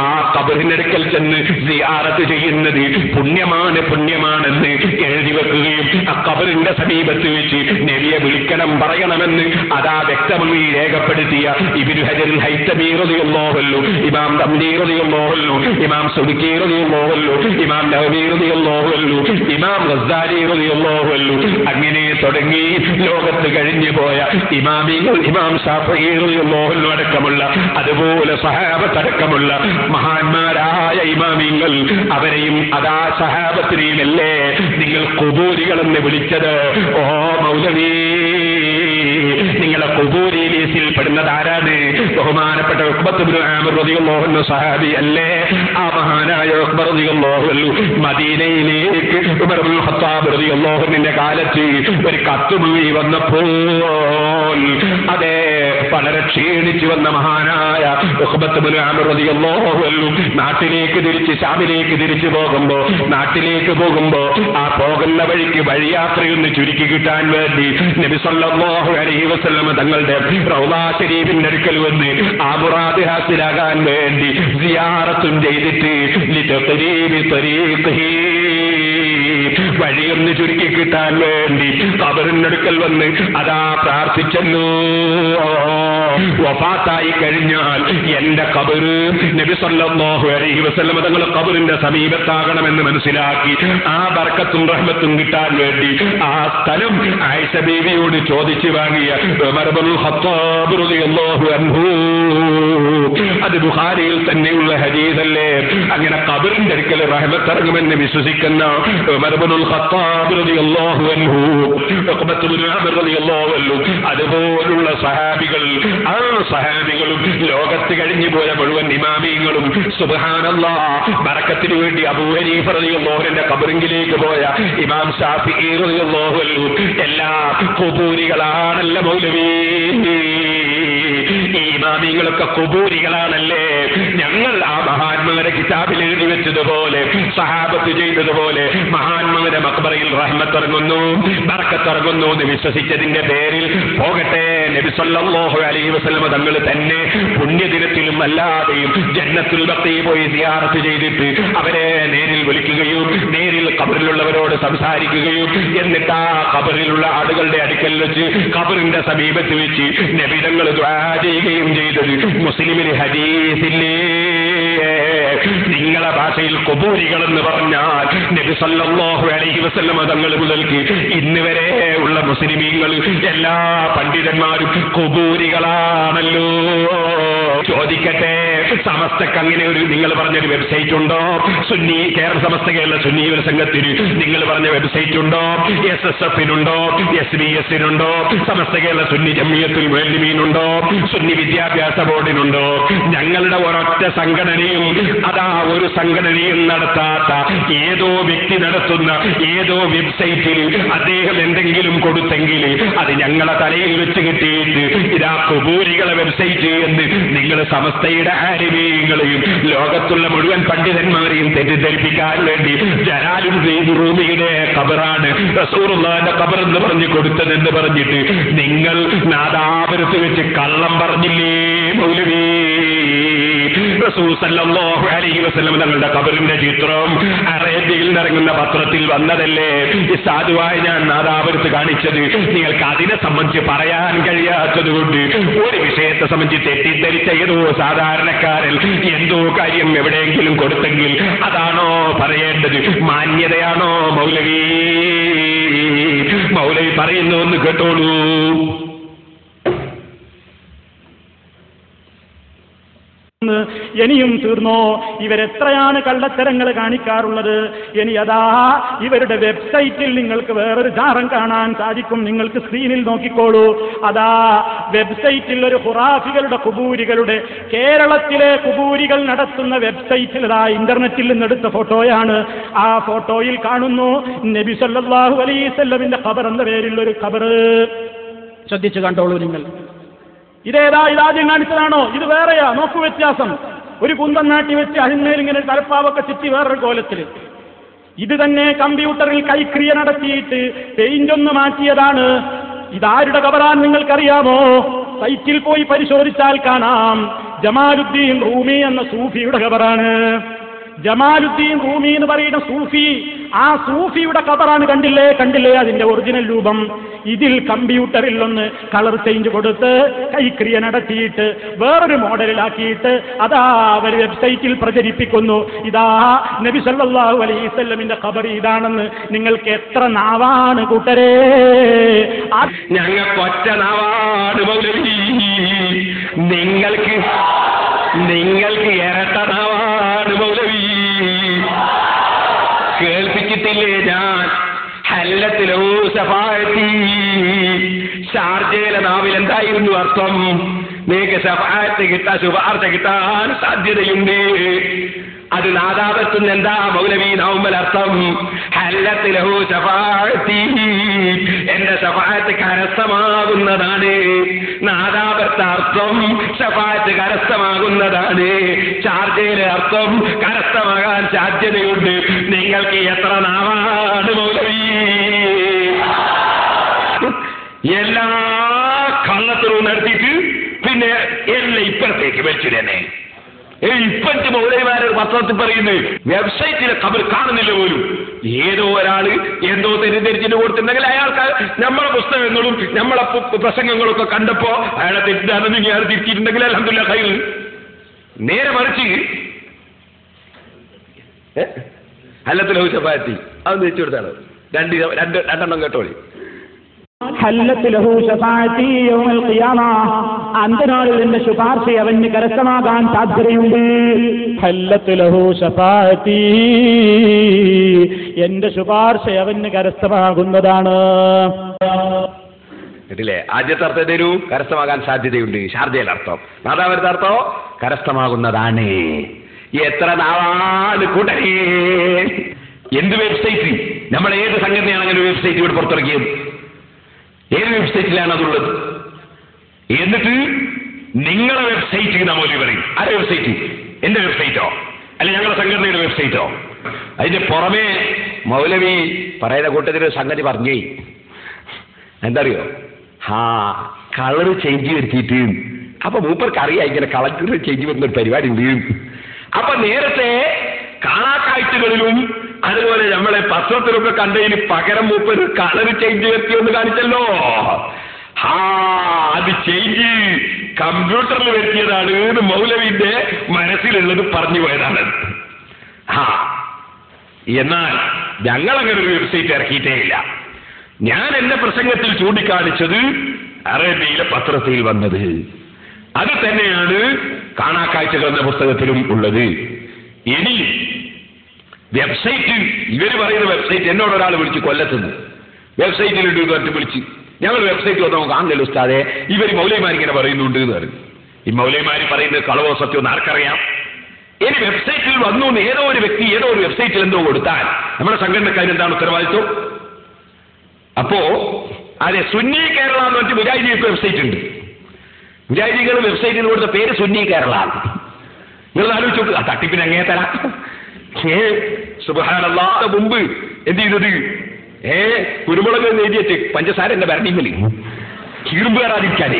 ആ ഖബറിനടുക്കൽ ചെന്ന് സിയാറത്ത് ചെയ്യുന്നത് പുണ്യമാണെന്ന് എഴുതി വെക്കുകയും ആ ഖബറിന്റെ സമീപത്ത് വെച്ച് നബിയെ വിളിക്കണം പറയണമെന്ന് അതാ വ്യക്തമായി രേഖപ്പെടുത്തിയ ഇബ്നു ഹജറുൽ ഹൈതമി റളിയല്ലാഹു അൻഹു, ഇമാം തംദീ റളിയല്ലാഹു അൻഹു, ഇമാം സുബുക്കി റളിയല്ലാഹു അൻഹു, ഇമാം നവവി റളിയല്ലാഹു അൻഹു, ഇമാം ഗസ്സാലി റളിയല്ലാഹു അൻഹു, അങ്ങനെ തുടങ്ങി ലോകത്ത് കഴിഞ്ഞു പോയ ഇമാമികൾ, ഇമാം ശാഫഈ റളിയല്ലാഹു അൻഹു അടക്കമുള്ള, അതുപോലെ സഹാബത്ത് അടക്കമുള്ള മഹാന്മാരായ ഇമാമിങ്ങൾ, അവരെയും അതാ സഹാബത്തിനെയും അല്ലേ നിങ്ങൾ ഖുബൂരികളെന്ന് വിളിച്ചത്? ഓ മൗലവി, നിങ്ങളെ നിങ്ങളുടെ ഖുബൂരി ലിസ്റ്റിൽ പെടുന്നത് ആരാണ്? ബഹുമാനപ്പെട്ട ഉഖ്ബത്ത് ഇബ്നു ആമിർ റളിയല്ലാഹു അൻഹു സഹാബി അല്ലേ? ആ മഹാനായ ഉഖ്ബ റളിയല്ലാഹു അൻഹു മദീനയിലേക്ക് ഉമർ ഇബ്നുൽ ഖത്താബ് റളിയല്ലാഹു അൻഹുവിന്റെ കാലത്ത് ഒരു കത്തുമായി വന്നപ്പോൾ അതേ വളരെ ക്ഷീണിച്ചു വന്ന മഹാനായ ഉഖ്ബത്ത് ഇബ്നു ആമിർ റളിയല്ലാഹു അൻഹു നാട്ടിലേക്ക് ശാമിലേക്ക് തിരിച്ചു നാട്ടിലേക്ക് പോകുമ്പോ ആ പോകുന്ന വഴിക്ക് വഴിയാത്രയൊന്ന് ചുരുക്കി കിട്ടാൻ വേണ്ടി നബി സല്ലല്ലാഹു അലൈഹി വസല്ലം തങ്ങളുടെ റൗളാ ശരീഫിന്റെ അടുക്കൽ വന്ന് ആ മുറാദ് ഹാസിലാകാൻ വേണ്ടി സിയാറത്തും ചെയ്തിട്ട് ലിതഖരീബി തരീഖിഹി വഴിയൊന്ന് ചുരുക്കി കിട്ടാൻ വേണ്ടി ഖബറിന്റെ അടുക്കൽ വന്ന് അതാ പ്രാർത്ഥിച്ചല്ലോ. വഫാത്തായി കഴിഞ്ഞാൽ എന്റെ ഖബർ നബി സല്ലല്ലാഹു അലൈഹി വസല്ലം തങ്ങളുടെ ഖബറിന്റെ സമീപത്താകണമെന്ന് മനസ്സിലാക്കി ആ ബർക്കത്തും റഹ്മത്തും കിട്ടാൻ വേണ്ടി ആ സ്ഥലം ആയിഷ ബീവിയോട് ചോദിച്ചു വാങ്ങിയ ഉമർ ഇബ്നുൽ ഖത്താബ് റളിയല്ലാഹു അൻഹു. അത് ബുഖാരിയിൽ തന്നെയുള്ള ഹദീസല്ലേ. അങ്ങനെ ഖബറിന്റെ അടുക്കൽ റഹ്മത്ത് ഇറങ്ങുമെന്ന് വിശ്വസിക്കുന്ന ഉമർ ഇബ്നുൽ ഖത്താബ് റളിയല്ലാഹു അൻഹു, ഉഖ്ബത്ത് ഇബ്നു ആമിർ റളിയല്ലാഹു അൻഹു, അതുപോലുള്ള സഹാബികൾ, ആ സഹാബികളും ലോകത്ത് കഴിഞ്ഞു പോയ മുഴുവൻ ഇമാമിയങ്ങളും സുബ്ഹാനല്ലാഹ് ബറക്കത്തിന് വേണ്ടി അബൂ ഹനീഫ റളിയല്ലാഹു അൻഹുവിന്റെ ഖബറിലേക്ക് പോയ ഇമാം ശാഫിഈ റളിയല്ലാഹു അൻഹു എല്ലാ ഖുബൂരികളാണല്ലോ മൗലവി. ഈ ഇമാമിങ്ങളൊക്കെ ഖുബൂരികളാണല്ലേ. ഞങ്ങൾ ആ മഹാന്മാരെ കിതാബിൽ എഴുതി വെച്ചതുപോലെ സഹാബത്ത് ചെയ്തതുപോലെ മഹാന്മാരെ മഖ്ബറയിൽ റഹ്മത്ത് ഇറങ്ങുന്നു, ബറക്കത്ത് ഇറങ്ങുന്നു എന്ന് വിശ്വസിച്ചതിന്റെ പേരിൽ പോകട്ടെ. നബി സല്ലല്ലാഹു അലൈഹി വസല്ലം തങ്ങൾ തന്നെ പുണ്യദിനത്തിലും അല്ലാതെയും ജന്നത്തുൽ ബഖീ പോയി സിയാറത്ത് ചെയ്തിട്ട് അവരെ നേരിൽ വിളിക്കുകയും നേരിൽ ഖബറിലുള്ളവരോട് സംസാരിക്കുകയും എന്നിട്ട് ആ ഖബറിലുള്ള ആളുകളുടെ അടുക്കൽ വെച്ച് ഖബറിന്റെ സമീപത്ത് വെച്ച് നബി തങ്ങൾ ദുആ ചെയ്യുകയും ചെയ്തത് മുസ്ലിമിന് ഹദീസില്ലേ. നിങ്ങളെ ഭാഷയിൽ ഖുബൂരികൾ എന്ന് പറഞ്ഞാൽ നബി സല്ലല്ലാഹു അലൈഹി വസല്ലം തങ്ങൾ മുതൽക്ക് ഇന്ന് വരെ ഉള്ള മുസ്ലിമീങ്ങൾ എല്ലാ പണ്ഡിതന്മാരും ഖുബൂരികളാണല്ലോ. ചോദിക്കട്ടെ, സമസ്തക്ക് അങ്ങനെ ഒരു നിങ്ങൾ പറഞ്ഞൊരു വെബ്സൈറ്റ് ഉണ്ടോ? സുന്നി കേരള സമസ്ത കേരള സുന്നി സംഘത്തിന് നിങ്ങൾ പറഞ്ഞ വെബ്സൈറ്റ് ഉണ്ടോ? SSF-നുണ്ടോ? SBS-നുണ്ടോ? സമസ്ത കേരള സുന്നി ജമിയത്തുൽ മുഅല്ലിമീനുണ്ടോ? സുന്നി വിദ്യാഭ്യാസ ബോർഡിനുണ്ടോ? ഞങ്ങളുടെ ഒരൊറ്റ സംഘടനയും അതാ ഒരു സംഘടനയും നടത്താത്ത ഏതോ വ്യക്തി നടത്തുന്ന ഏതോ വെബ്സൈറ്റിൽ അദ്ദേഹം എന്തെങ്കിലും കൊടുത്തെങ്കിൽ അത് ഞങ്ങളെ തലയിൽ വെച്ച് കിട്ടിയിട്ട് ഇതാ ഖുബൂരികളെ വെബ്സൈറ്റ് എന്ന് നിങ്ങൾ സമസ്തയുടെ ആലിമീങ്ങളെയും ലോകത്തുള്ള മുഴുവൻ പണ്ഡിതന്മാരെയും തെറ്റിദ്ധരിപ്പിക്കാൻ വേണ്ടി ജലാലുദ്ദീൻ റൂമിയുടെ ഖബറാണ് റസൂലുള്ളാഹിന്റെ ഖബർ എന്ന് പറഞ്ഞു കൊടുത്തതെന്ന് പറഞ്ഞിട്ട് നിങ്ങൾ നാദാപുരത്ത് വെച്ച് കള്ളം പറഞ്ഞില്ലേ മൗലവി? റസൂൽ സല്ലല്ലാഹു അലൈഹി വസല്ലം തങ്ങളുടെ ഖബറിന്റെ ചിത്രം അറേബ്യയിൽ നിറങ്ങുന്ന പത്രത്തിൽ വന്നതല്ലേ? ഈ സാധുവായി ഞാൻ നാദാപുരത്ത് കാണിച്ചത് നിങ്ങൾക്ക് അതിനെ സംബന്ധിച്ച് പറയാൻ കഴിയാത്തത് കൊണ്ട് ഒരു വിഷയത്തെ സംബന്ധിച്ച് തെറ്റിദ്ധരിച്ച ഏതോ സാധാരണക്കാരൻ എന്തോ കാര്യം എവിടെയെങ്കിലും കൊടുത്തെങ്കിൽ അതാണോ പറയേണ്ടത്? മാന്യതയാണോ മൗലവി? മൗലവി പറയുന്നു എന്ന് കേട്ടോളൂ. ഇനിയും തീർന്നോ? ഇവരെത്രയാണ് കള്ളത്തരങ്ങൾ കാണിക്കാറുള്ളത്? ഇനി അതാ ഇവരുടെ വെബ്സൈറ്റിൽ നിങ്ങൾക്ക് വേറൊരു ചാരം കാണാൻ സാധിക്കും. നിങ്ങൾക്ക് സ്ക്രീനിൽ നോക്കിക്കോളൂ. അതാ വെബ്സൈറ്റിൽ ഒരു ഖുറാഫികളുടെ ഖുബൂരികളുടെ കേരളത്തിലെ ഖുബൂരികൾ നടത്തുന്ന വെബ്സൈറ്റിൽ അതാ ഇന്റർനെറ്റിൽ നിന്നെടുത്ത ഫോട്ടോയാണ്. ആ ഫോട്ടോയിൽ കാണുന്നു നബി സല്ലല്ലാഹു അലൈഹി വസല്ലമിന്റെ ഖബർ എന്ന പേരിൽ ഒരു ഖബർ. ശ്രദ്ധിച്ചു കണ്ടോളൂ നിങ്ങൾ. ഇതേതാ? ഇതാദ്യം കാണിച്ചതാണോ? ഇത് വേറെയാ? നോക്കൂ വ്യത്യാസം. ഒരു കുന്തം നാട്ടി വെച്ച് അതിന്മേൽ ഇങ്ങനെ തലപ്പാവൊക്കെ ചുറ്റി വേറൊരു കോലത്തിൽ. ഇത് തന്നെ കമ്പ്യൂട്ടറിൽ കൈക്രിയ നടത്തിയിട്ട് പെയിന്റ് ഒന്ന് മാറ്റിയതാണ്. ഇതാരുടെ ഖബറാൻ നിങ്ങൾക്കറിയാമോ? സൈറ്റിൽ പോയി പരിശോധിച്ചാൽ കാണാം. ജമാലുദ്ദീൻ റൂമി എന്ന സൂഫിയുടെ ഖബറാണ്. ജമാലുദ്ദീൻ റൂമി എന്ന് പറയുന്ന സൂഫി, ആ സൂഫിയുടെ ഖബറാണ്. കണ്ടില്ലേ അതിന്റെ ഒറിജിനൽ രൂപം? ഇതിൽ കമ്പ്യൂട്ടറിൽ ഒന്ന് കളർ ചേഞ്ച് കൊടുത്ത് കൈക്രിയ നടത്തിയിട്ട് വേറൊരു മോഡലിലാക്കിയിട്ട് അതാ അവർ വെബ്സൈറ്റിൽ പ്രചരിപ്പിക്കുന്നു. ഇതാ നബി സല്ലല്ലാഹു അലൈഹി വസല്ലമിന്റെ ഖബർ ഇതാണെന്ന്. നിങ്ങൾക്ക് എത്ര നാവാണ് കൂട്ടരേ? ഞങ്ങൾക്ക് ഒറ്റ നാവാണ് മൗലവി. നിങ്ങൾക്ക് ഇരട്ട നാവാണ് മൗലവി. കേൾപ്പിച്ചിട്ടില്ലേ ഞാൻ? ഹല്ലത്തിലോ സഫായത്തി ഷാർജ ഷാർജയിലെ നാവിൽ എന്തായിരുന്നു അർത്ഥം? നിങ്ങൾക്ക് ശഫാഅത്ത് കിട്ടാൻ, ശുപാർശ കിട്ടാൻ സാധ്യതയുണ്ട്. അത് നാദാപത്തുന്ന എന്താ മൗലവി നൗമൽ അർത്ഥം? ഹല്ലത്ത് ലഹു ശഫാഅത്തി, എന്റെ ശഫാഅത്ത് കരസ്ഥമാകുന്നതാണ്. നാദാപത്ത അർത്ഥം ശഫാഅത്ത് കരസ്ഥമാകുന്നതാണ്. ഷാർജയിലെ അർത്ഥം കരസ്ഥമാകാൻ സാധ്യതയുണ്ട്. നിങ്ങൾക്ക് എത്ര നാവാണ് മൗലവി? എല്ലാ കള്ളത്തരവും നടത്തിയിട്ട് പിന്നെ എല്ലാം ഇപ്പുറത്തേക്ക് വലിച്ചിടനെ. ഇപ്പത്തെ മൗലവിമാരെ പത്രത്തിൽ പറയുന്നത് വെബ്സൈറ്റിലെ ഖബർ കാണുന്നില്ല പോലും. ഏതോ ഒരാള് എന്തോ തെറ്റിദ്ധരിച്ചിട്ട് കൊടുത്തിട്ടുണ്ടെങ്കിൽ അയാൾക്ക് നമ്മളെ പുസ്തകങ്ങളും നമ്മളെ പ്രസംഗങ്ങളും ഒക്കെ കണ്ടപ്പോ അയാളെ തെറ്റിദ്ധാരണ ഇയാൾ തിരിച്ചിട്ടുണ്ടെങ്കിൽ അൽഹംദുലില്ലാഹ് ഖൈർ. നേരെ മറിച്ച് ഹല്ലത്ത് ലഹു ശഫാഅത്തി അത് തിരിച്ചു കൊടുത്താണ്. രണ്ടെണ്ണം കേട്ടോളി. ഹല്ലത്ത് ലഹു ശഫാഅത്തി യൗമൽ ഖിയാമ, അന്ത്യനാളിൽ എന്റെ ശുപാർശ അവന് കരസ്ഥമാകാൻ സാധ്യതയുണ്ട്. ഹല്ലത്ത് ലഹു ശഫാഅത്തി, എന്റെ ശുപാർശ അവന് കരസ്ഥമാകുന്നതാണ്. കേട്ടില്ലേ? ആദ്യത്തെ അർത്ഥം തരൂ, കരസ്ഥമാകാൻ സാധ്യതയുണ്ട്. ഷാർജയിലെ അർത്ഥം, നാദാപുരത്തെ അർത്ഥം കരസ്ഥമാകുന്നതാണ്. എത്ര നാളാണ് കൂട്ടരേ? എന്ത് വെബ്സൈറ്റ്? നമ്മൾ ഏത് സംഘടനയാണ് അങ്ങനെ വെബ്സൈറ്റ് ഇവിടെ പുറത്തിറക്കിയത്? ഏത് വെബ്സൈറ്റിലാണ് അതുള്ളത്? എന്നിട്ട് നിങ്ങളെ വെബ്സൈറ്റ് മൗലവി പറയും. ആരെ വെബ്സൈറ്റ്? എന്റെ വെബ്സൈറ്റോ അല്ലെ ഞങ്ങളുടെ സംഘടനയുടെ വെബ്സൈറ്റോ? അതിന്റെ പുറമെ മൗലവി പറയുന്ന കൂട്ടത്തിൽ സംഗതി പറഞ്ഞേ എന്തറിയോ? കളർ ചേഞ്ച് വരുത്തിയിട്ട്. അപ്പൊ മൂപ്പർക്ക് അറിയാം ഇങ്ങനെ കളർ ചേഞ്ച് വരുന്ന ഒരു പരിപാടി ഉണ്ട്. അപ്പൊ നേരത്തെ കാണാക്കാഴ്ചകളിലും അതുപോലെ നമ്മളെ പത്രത്തിലൊക്കെ കണ്ടതിന് പകരം മൂപ്പർ കളർ ചേഞ്ച് വരുത്തിയൊന്ന് കാണിച്ചല്ലോ. അത് ചേഞ്ച് കമ്പ്യൂട്ടറിൽ വരുത്തിയതാണ് എന്ന് മൗലവിന്റെ മനസ്സിലുള്ളത് പറഞ്ഞു പോയതാണ്. എന്നാൽ ഞങ്ങളങ്ങനെ ഒരു വെബ്സൈറ്റ് ഇറക്കിയിട്ടേ ഇല്ല. ഞാൻ എന്റെ പ്രസംഗത്തിൽ ചൂണ്ടിക്കാണിച്ചത് അറേബ്യയിലെ പത്രത്തിൽ വന്നത് അത് തന്നെയാണ് കാണാക്കാഴ്ചകൾ എന്ന പുസ്തകത്തിലും ഉള്ളത്. ഇനി വെബ്സൈറ്റ്, ഇവര് പറയുന്ന വെബ്സൈറ്റ്, എന്നോട് ഒരാൾ വിളിച്ച് കൊല്ലത്തുനിന്ന് വെബ്സൈറ്റിലുണ്ട് എന്ന് വിളിച്ച്, ഞങ്ങൾ വെബ്സൈറ്റ് വന്ന് നമുക്ക് ആണല്ലോ ഉസ്താദെ ഇവർ മൗലവിമാരിങ്ങനെ പറയുന്നുണ്ട് എന്ന് പറയും. ഈ മൗലവിമാര് പറയുന്നത് കളവോ സത്യമോ ആർക്കറിയാം? ഇനി വെബ്സൈറ്റിൽ വന്നു ഏതോ ഒരു വ്യക്തി ഏതോ ഒരു വെബ്സൈറ്റിൽ എന്തോ കൊടുത്താൽ നമ്മുടെ സംഘടനക്കാർ എന്താണ് ഉത്തരവാദിത്വം? അപ്പോ അതെ, സുന്നി കേരള എന്ന് പറഞ്ഞിട്ട് മുജാഹിദിക്ക് വെബ്സൈറ്റ് ഉണ്ട്. മുജാഹിദികൾ വെബ്സൈറ്റിൽ കൊടുത്ത പേര് സുന്നി കേരള. നിങ്ങൾ ആലോചിച്ച് നോക്കുക, ആ തട്ടിപ്പിന് അങ്ങനെ തരാം. സുബ്ഹാനല്ലാഹ്, മുമ്പ് എന്ത് ചെയ്തത്? കുരുമുളക് എഴുതിയിട്ട് പഞ്ചസാര എന്റെ ഭരണിമലി ഇരുമ്പ് കയറാതിരിക്കാനേ.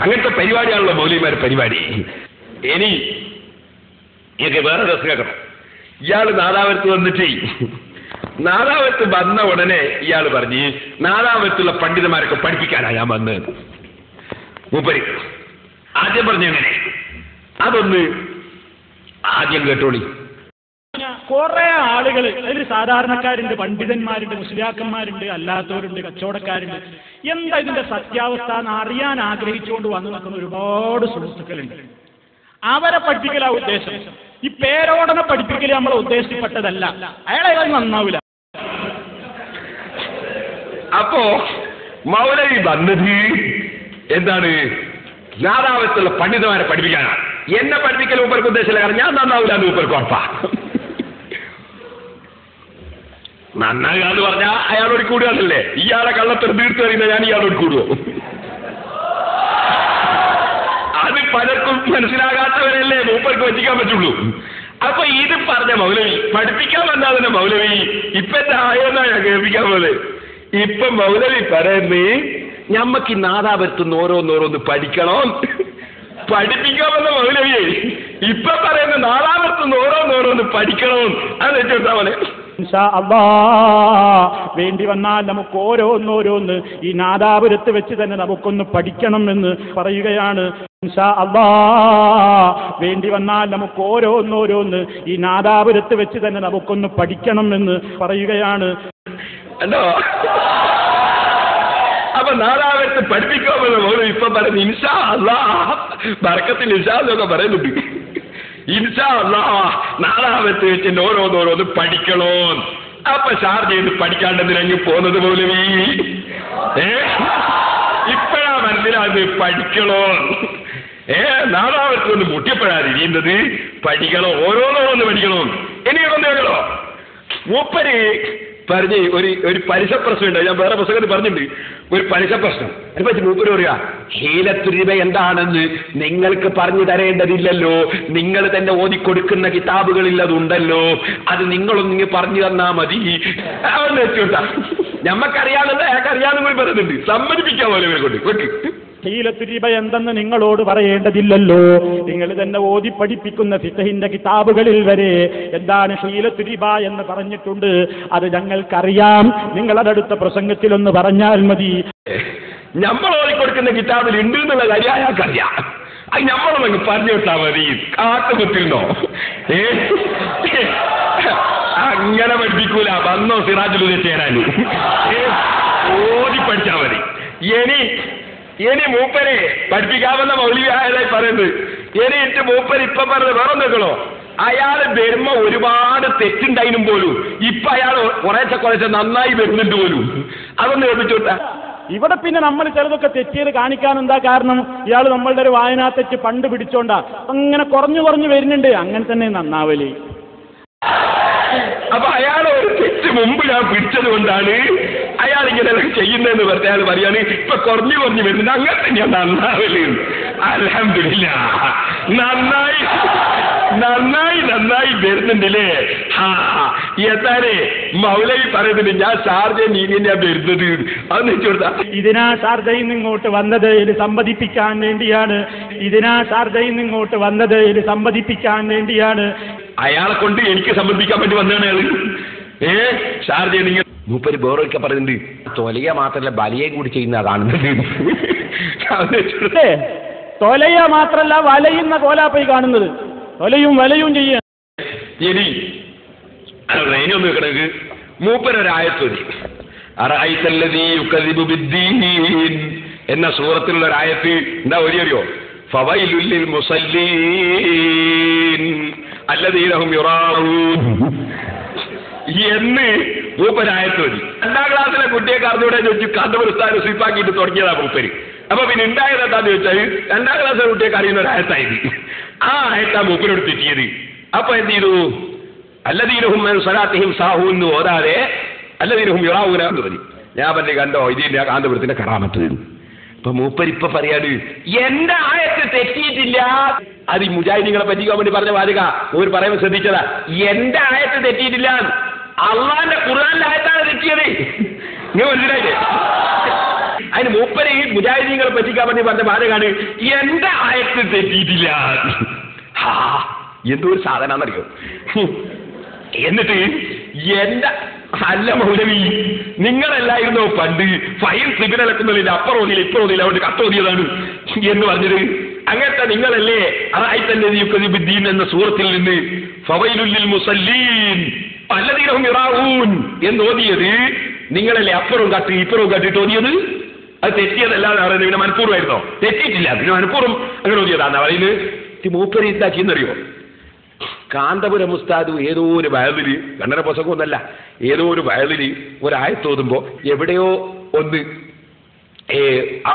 അങ്ങനത്തെ പരിപാടിയാണല്ലോ മൗലവിമാരുടെ പരിപാടി. ഇനി എനിക്ക് വേറെ രസം കേൾക്കണം. ഇയാള് നാദാപുരത്ത് വന്നിട്ട് നാദാപുരത്ത് വന്ന ഉടനെ ഇയാൾ പറഞ്ഞ് നാദാപുരത്തുള്ള പണ്ഡിതന്മാരൊക്കെ പഠിപ്പിക്കാനാ ഞാൻ വന്നത്. മൂപ്പര് ആദ്യം പറഞ്ഞെങ്ങനെ? അതൊന്ന് ആദ്യം കേട്ടോളി. കുറെ ആളുകൾ അതിൽ സാധാരണക്കാരുണ്ട്, പണ്ഡിതന്മാരുണ്ട്, മുസ്ലിയാക്കന്മാരുണ്ട്, അല്ലാത്തവരുണ്ട്, കച്ചവടക്കാരുണ്ട്. എന്താ ഇതിന്റെ സത്യാവസ്ഥ എന്ന് അറിയാൻ ആഗ്രഹിച്ചുകൊണ്ട് വന്നു നിൽക്കുന്ന ഒരുപാട് സുഹൃത്തുക്കളുണ്ട്. അവരെ പഠിപ്പിക്കലാ ഉദ്ദേശം. ഈ പേരോടനെ പഠിപ്പിക്കൽ നമ്മളെ ഉദ്ദേശിക്കപ്പെട്ടതല്ല. അയാളെ നന്നാവില്ല. അപ്പോ മൗലവി വന്നത് എന്താണ്? നാദാപുരത്തുള്ള പണ്ഡിതന്മാരെ പഠിപ്പിക്കാനാണ്. എന്നെ പഠിപ്പിക്കൽ മൂപ്പർക്ക് ഉദ്ദേശമില്ല. കാരണം ഞാൻ നന്നാവില്ല എന്ന് മൂപ്പർക്ക് ഉറപ്പാ. നന്നാകുക എന്ന് പറഞ്ഞാൽ അയാളോട് കൂടുകയല്ലേ? ഇയാളെ കള്ളത്തിൽ തീർത്തു അറിയുന്ന ഞാൻ ഇയാളോട് കൂടുവോ? അത് പലർക്കും മനസ്സിലാകാത്തവരല്ലേ മൂപ്പർക്ക് വച്ചിക്കാൻ പറ്റുള്ളൂ. അപ്പൊ ഇത് പറഞ്ഞ മൗലവി പഠിപ്പിക്കാൻ വന്നാതെ മൗലവി ഇപ്പൊ എന്താ ആയോന്നാ ഞാൻ കേൾപ്പിക്കാൻ പോലെ. ഇപ്പൊ മൗലവി പറയുന്നേ ഞമ്മക്ക് ഈ നാദാപുരത്തുനിന്ന് ഓരോന്നോരോന്ന് പഠിക്കണം. പഠിപ്പിക്കാമെന്ന മൗലവിയെ ഇപ്പൊ പറയുന്ന നാദാപുരത്തുനിന്ന് ഓരോന്നോരോന്ന് പഠിക്കണം. അത് വെച്ചെടുത്താ പോലെ ഇൻഷാ അല്ലാഹ് വേണ്ടി വന്നാൽ നമുക്ക് ഓരോന്നോരോന്ന് ഈ നാദാപുരത്ത് വെച്ച് തന്നെ നമുക്കൊന്ന് പഠിക്കണം എന്ന് പറയുകയാണ്. ഇൻഷാ അല്ലാഹ് വേണ്ടി വന്നാൽ നമുക്ക് ഓരോന്നോരോന്ന് ഈ നാദാപുരത്ത് വെച്ച് തന്നെ നമുക്കൊന്ന് പഠിക്കണം എന്ന് പറയുകയാണ്. അല്ലോ, അപ്പൊ നാദാപുരത്ത് പഠിപ്പിക്കാമെന്ന് മൗലവി ഇപ്പൊ പറയുന്നത് ഇൻഷാ അല്ലാഹ് ബർക്കത്തിൽ ഇൻഷാ എന്നൊക്കെ പറയുന്നുണ്ട്. ഇൻഷാ അല്ലാഹ് നാദാപുരത്ത് വെച്ച് ഓരോന്നോരോന്ന് പഠിക്കണോ. അപ്പൊ ഷാർജയിൽ പഠിക്കാണ്ടെന്തിനങ്ങ് പോകുന്നത് മൗലവി? ഇപ്പഴാ മനസ്സിലാത് പഠിക്കണോ. നാളാവർക്കൊന്ന് മുട്ടിയപ്പോഴാ തിരിയുന്നത്. പഠിക്കണോ, ഓരോന്നോന്ന് പഠിക്കണോ. ഇനിയൊന്ന് കേൾക്കണോ. മൂപ്പര് പറഞ്ഞ് ഒരു പലിശ പ്രശ്നമുണ്ട്. ഞാൻ വേറെ പുസ്തകത്തിൽ പറഞ്ഞിട്ടുണ്ട് ഒരു പലിശ പ്രശ്നം. അതിനെപ്പറ്റി മൂപ്പര് പറയുക, ഹീലത്തുൽ റിബ എന്താണെന്ന് നിങ്ങൾക്ക് പറഞ്ഞു തരേണ്ടതില്ലല്ലോ, നിങ്ങൾ തന്നെ ഓതിക്കൊടുക്കുന്ന കിതാബുകളിൽ അതുണ്ടല്ലോ, അത് നിങ്ങളൊന്നിങ്ങ് പറഞ്ഞു തന്നാ മതി. അതൊന്ന് വെച്ചോട്ടാ, ഞമ്മക്കറിയാവുന്നത് അയാൾക്കറിയാവുന്ന കൂടി പറയുന്നുണ്ട്. സമ്മതിപ്പിക്കാൻ പോലെ ഇവരെ കൊണ്ട് വെക്ക്. ഹീലത്തുൽ റിബ എന്തെന്ന് നിങ്ങളോട് പറയേണ്ടതില്ലല്ലോ, നിങ്ങൾ തന്നെ ഓതി പഠിപ്പിക്കുന്ന ഫിഖഹിന്റെ കിതാബുകളിൽ വരെ എന്താണ് ഹീലത്തുൽ റിബ എന്ന് പറഞ്ഞിട്ടുണ്ട്. അത് ഞങ്ങൾക്കറിയാം, നിങ്ങളതടുത്ത പ്രസംഗത്തിലൊന്ന് പറഞ്ഞാൽ മതി. നമ്മൾ ഓതിക്കൊടുക്കുന്ന കിതാബിൽ ഉണ്ട് എന്നുള്ള കാര്യം അയാൾക്കറിയാം. അത് നമ്മളൊന്നങ്ങ് പറഞ്ഞു വിട്ടാ മതി. കാട്ടുകുത്തിരുന്നോ? അങ്ങനെ പഠിപ്പിക്കൂല. വന്നോ സിറാജുൽ ചേരാൻ ഓതി പഠിച്ചാ മതി. ഇനി മൂപ്പരെ പഠിപ്പിക്കാവുന്ന മൗലവി ആയതായി പറയുന്നത്. ഇനി മൂപ്പര് ഇപ്പൊ പറഞ്ഞത് വേറെ നോക്കണോ, അയാൾ വരുമ്പോ ഒരുപാട് തെറ്റുണ്ടായിനും പോലും ഇപ്പൊ അയാൾ കുറേശ്ശെ നന്നായി വരുന്നുണ്ട് പോലും. അതൊന്ന് കേൾപ്പിച്ചോട്ടാ. ഇവിടെ പിന്നെ നമ്മൾ ചിലതൊക്കെ തെറ്റിയത് കാണിക്കാൻ എന്താ കാരണം? ഇയാൾ നമ്മളുടെ ഒരു വായനാ തെറ്റ് പണ്ട് പിടിച്ചോണ്ടാ അങ്ങനെ കുറഞ്ഞു വരുന്നുണ്ട്. അങ്ങനെ തന്നെ നന്നാവല്. അപ്പൊ അയാൾ ഒരു തെറ്റ് മുമ്പ് ഞാൻ പിടിച്ചത് കൊണ്ടാണ് അയാൾ ഇങ്ങനെ ചെയ്യുന്നതെന്ന് പറഞ്ഞ അയാൾ പറയാണ് ഇപ്പൊ കുറഞ്ഞു വരുന്നുണ്ട്. അങ്ങനെ തന്നെയാ നന്നാവല്. അൽഹംദുലില്ലാഹ് നന്നായി വരുന്നുണ്ടല്ലേ. എത്താനേ മൗലവി പറയുന്നുണ്ട് ഞാൻ ഷാർജ നീങ്ങിയാ വരുന്നത്. അതൊന്ന് വെച്ചു കൊടുത്താ. ഇതിനാ ഷാർജയിൽ നിന്ന് ഇങ്ങോട്ട് വന്നത് ഇത് സമ്മതിപ്പിക്കാൻ വേണ്ടിയാണ്. അയാളെ കൊണ്ട് എനിക്ക് സമ്മതിപ്പിക്കാൻ വേണ്ടി വന്നതാണ് അയാൾ. ഷാർജ നിങ്ങൾ മൂപ്പര് ബോറൊക്കെ പറയുന്നുണ്ട്. തൊലയ മാത്രല്ല ബലയെ കൂടി ചെയ്യുന്ന കാണുന്നത്. തൊലയ മാത്രല്ല വലയുന്ന കോലാപ്പയി കാണുന്നത്. തൊലയും വലയും ചെയ്യാൻ ഇനി ഒന്ന് വെക്കണെങ്കിൽ മൂപ്പരൊരായത്തൊരി എന്ന സൂറത്തിലുള്ള ഒരായത്ത് എന്താ ഒരിയോ ഫവൈലുൽ ലിൽ മുസല്ലീൻ അല്ലദീന ഹും യുറാഊൻ എന്ന് മൂപ്പരായത്തൊരി. 2ാം ക്ലാസ്സിലെ കുട്ടിയെ കറന്നൂടെ ചോദിച്ചു കാന്തപുരസ്ഥാനം സ്വീപ്പാക്കിയിട്ട് തുടങ്ങിയതാ മൂപ്പര്. അപ്പൊ പിന്നെ ഉണ്ടായത് എന്താന്ന് ചോദിച്ചാൽ 2ാം ക്ലാസ്സിലെ കുട്ടിയൊക്കെ അറിയുന്ന ഒരു ആയത്തായിരുന്നു. ആ ആയത്താ മൂപ്പരോട് തെറ്റിയത്. അപ്പൊ എന്ത് ചെയ്തു? അല്ലദീനഹും മിൻ സ്വലാത്തിഹിം സാഹൂൻ എന്ന് ഓതാതെ അല്ലദീനഹും യുറാഊന എന്ന് പറഞ്ഞു. ഞാൻ പറഞ്ഞു കണ്ടോ ഇതിന്റെ കാന്തപുരത്തിന്റെ കറാമത്ത്. അപ്പൊ മൂപ്പരിപ്പൊ പറയാണ് എന്റെ ആയത്ത് തെറ്റിയിട്ടില്ല. അത് ഈ മുജാഹിദീങ്ങളെ പറ്റിക്കാൻ വേണ്ടി പറഞ്ഞ വാചക ഒരു പറയുമ്പോൾ ശ്രദ്ധിച്ചതാ. എന്റെ ആയത്ത് തെറ്റിയിട്ടില്ല, അള്ളാന്റെ ഖുർആനിലെ ആയത്താണ് തെറ്റിയത്. നിങ്ങൾ മനസ്സിലായില്ലേ? അതിന് മൂപ്പര് ഈ മുജാഹിദീങ്ങളെ പറ്റിക്കാൻ വേണ്ടി പറഞ്ഞ വാചകാണ് എന്റെ ആയത്ത് തെറ്റിയിട്ടില്ല. എന്തോ ഒരു സാധനാന്നറിയോ. എന്നിട്ട് എന്റെ അല്ല മൗലവി നിങ്ങളല്ലായിരുന്നോ പണ്ട് ഫൈൻ ട്രിബ്യൂണലക്കുന്നതിൽ അപ്പറോതിയില്ല ഇപ്പറോതിയില്ല അവിടെ കത്തോതിയതാണ് എന്ന് പറഞ്ഞത്? അങ്ങനത്തെ നിങ്ങളല്ലേ അറായിത്തല്ലദീൻ എന്ന സൂറത്തിൽ നിന്ന് ഫവൈലുൽ ലിൽ മുസല്ലീൻ അല്ലദീന ഹും യുറാഊൻ എന്ന് ഓതിയത്? നിങ്ങളല്ലേ അപ്പുറവും കാട്ടി ഇപ്പുറവും കാട്ടിട്ട് ഓതിയത്? അത് തെറ്റിയതല്ലാതെ പറയുന്നത് പിന്നെ മനഃപൂർവ്വമായിരുന്നോ? തെറ്റിയിട്ടില്ല, പിന്നെ മനഃപൂർവ്വം അങ്ങനെ ഓതിയതാണെന്നാ പറയുന്നത്. മൂപ്പര് എന്താക്കിയെന്നറിയോ? കാന്തപുരം ഉസ്താദ് ഏതോ ഒരു വയലില്, കണ്ണന പുസ്തകമൊന്നല്ല, ഏതോ ഒരു വയലില് ഒരായത്തോതുമ്പോ എവിടെയോ ഒന്ന്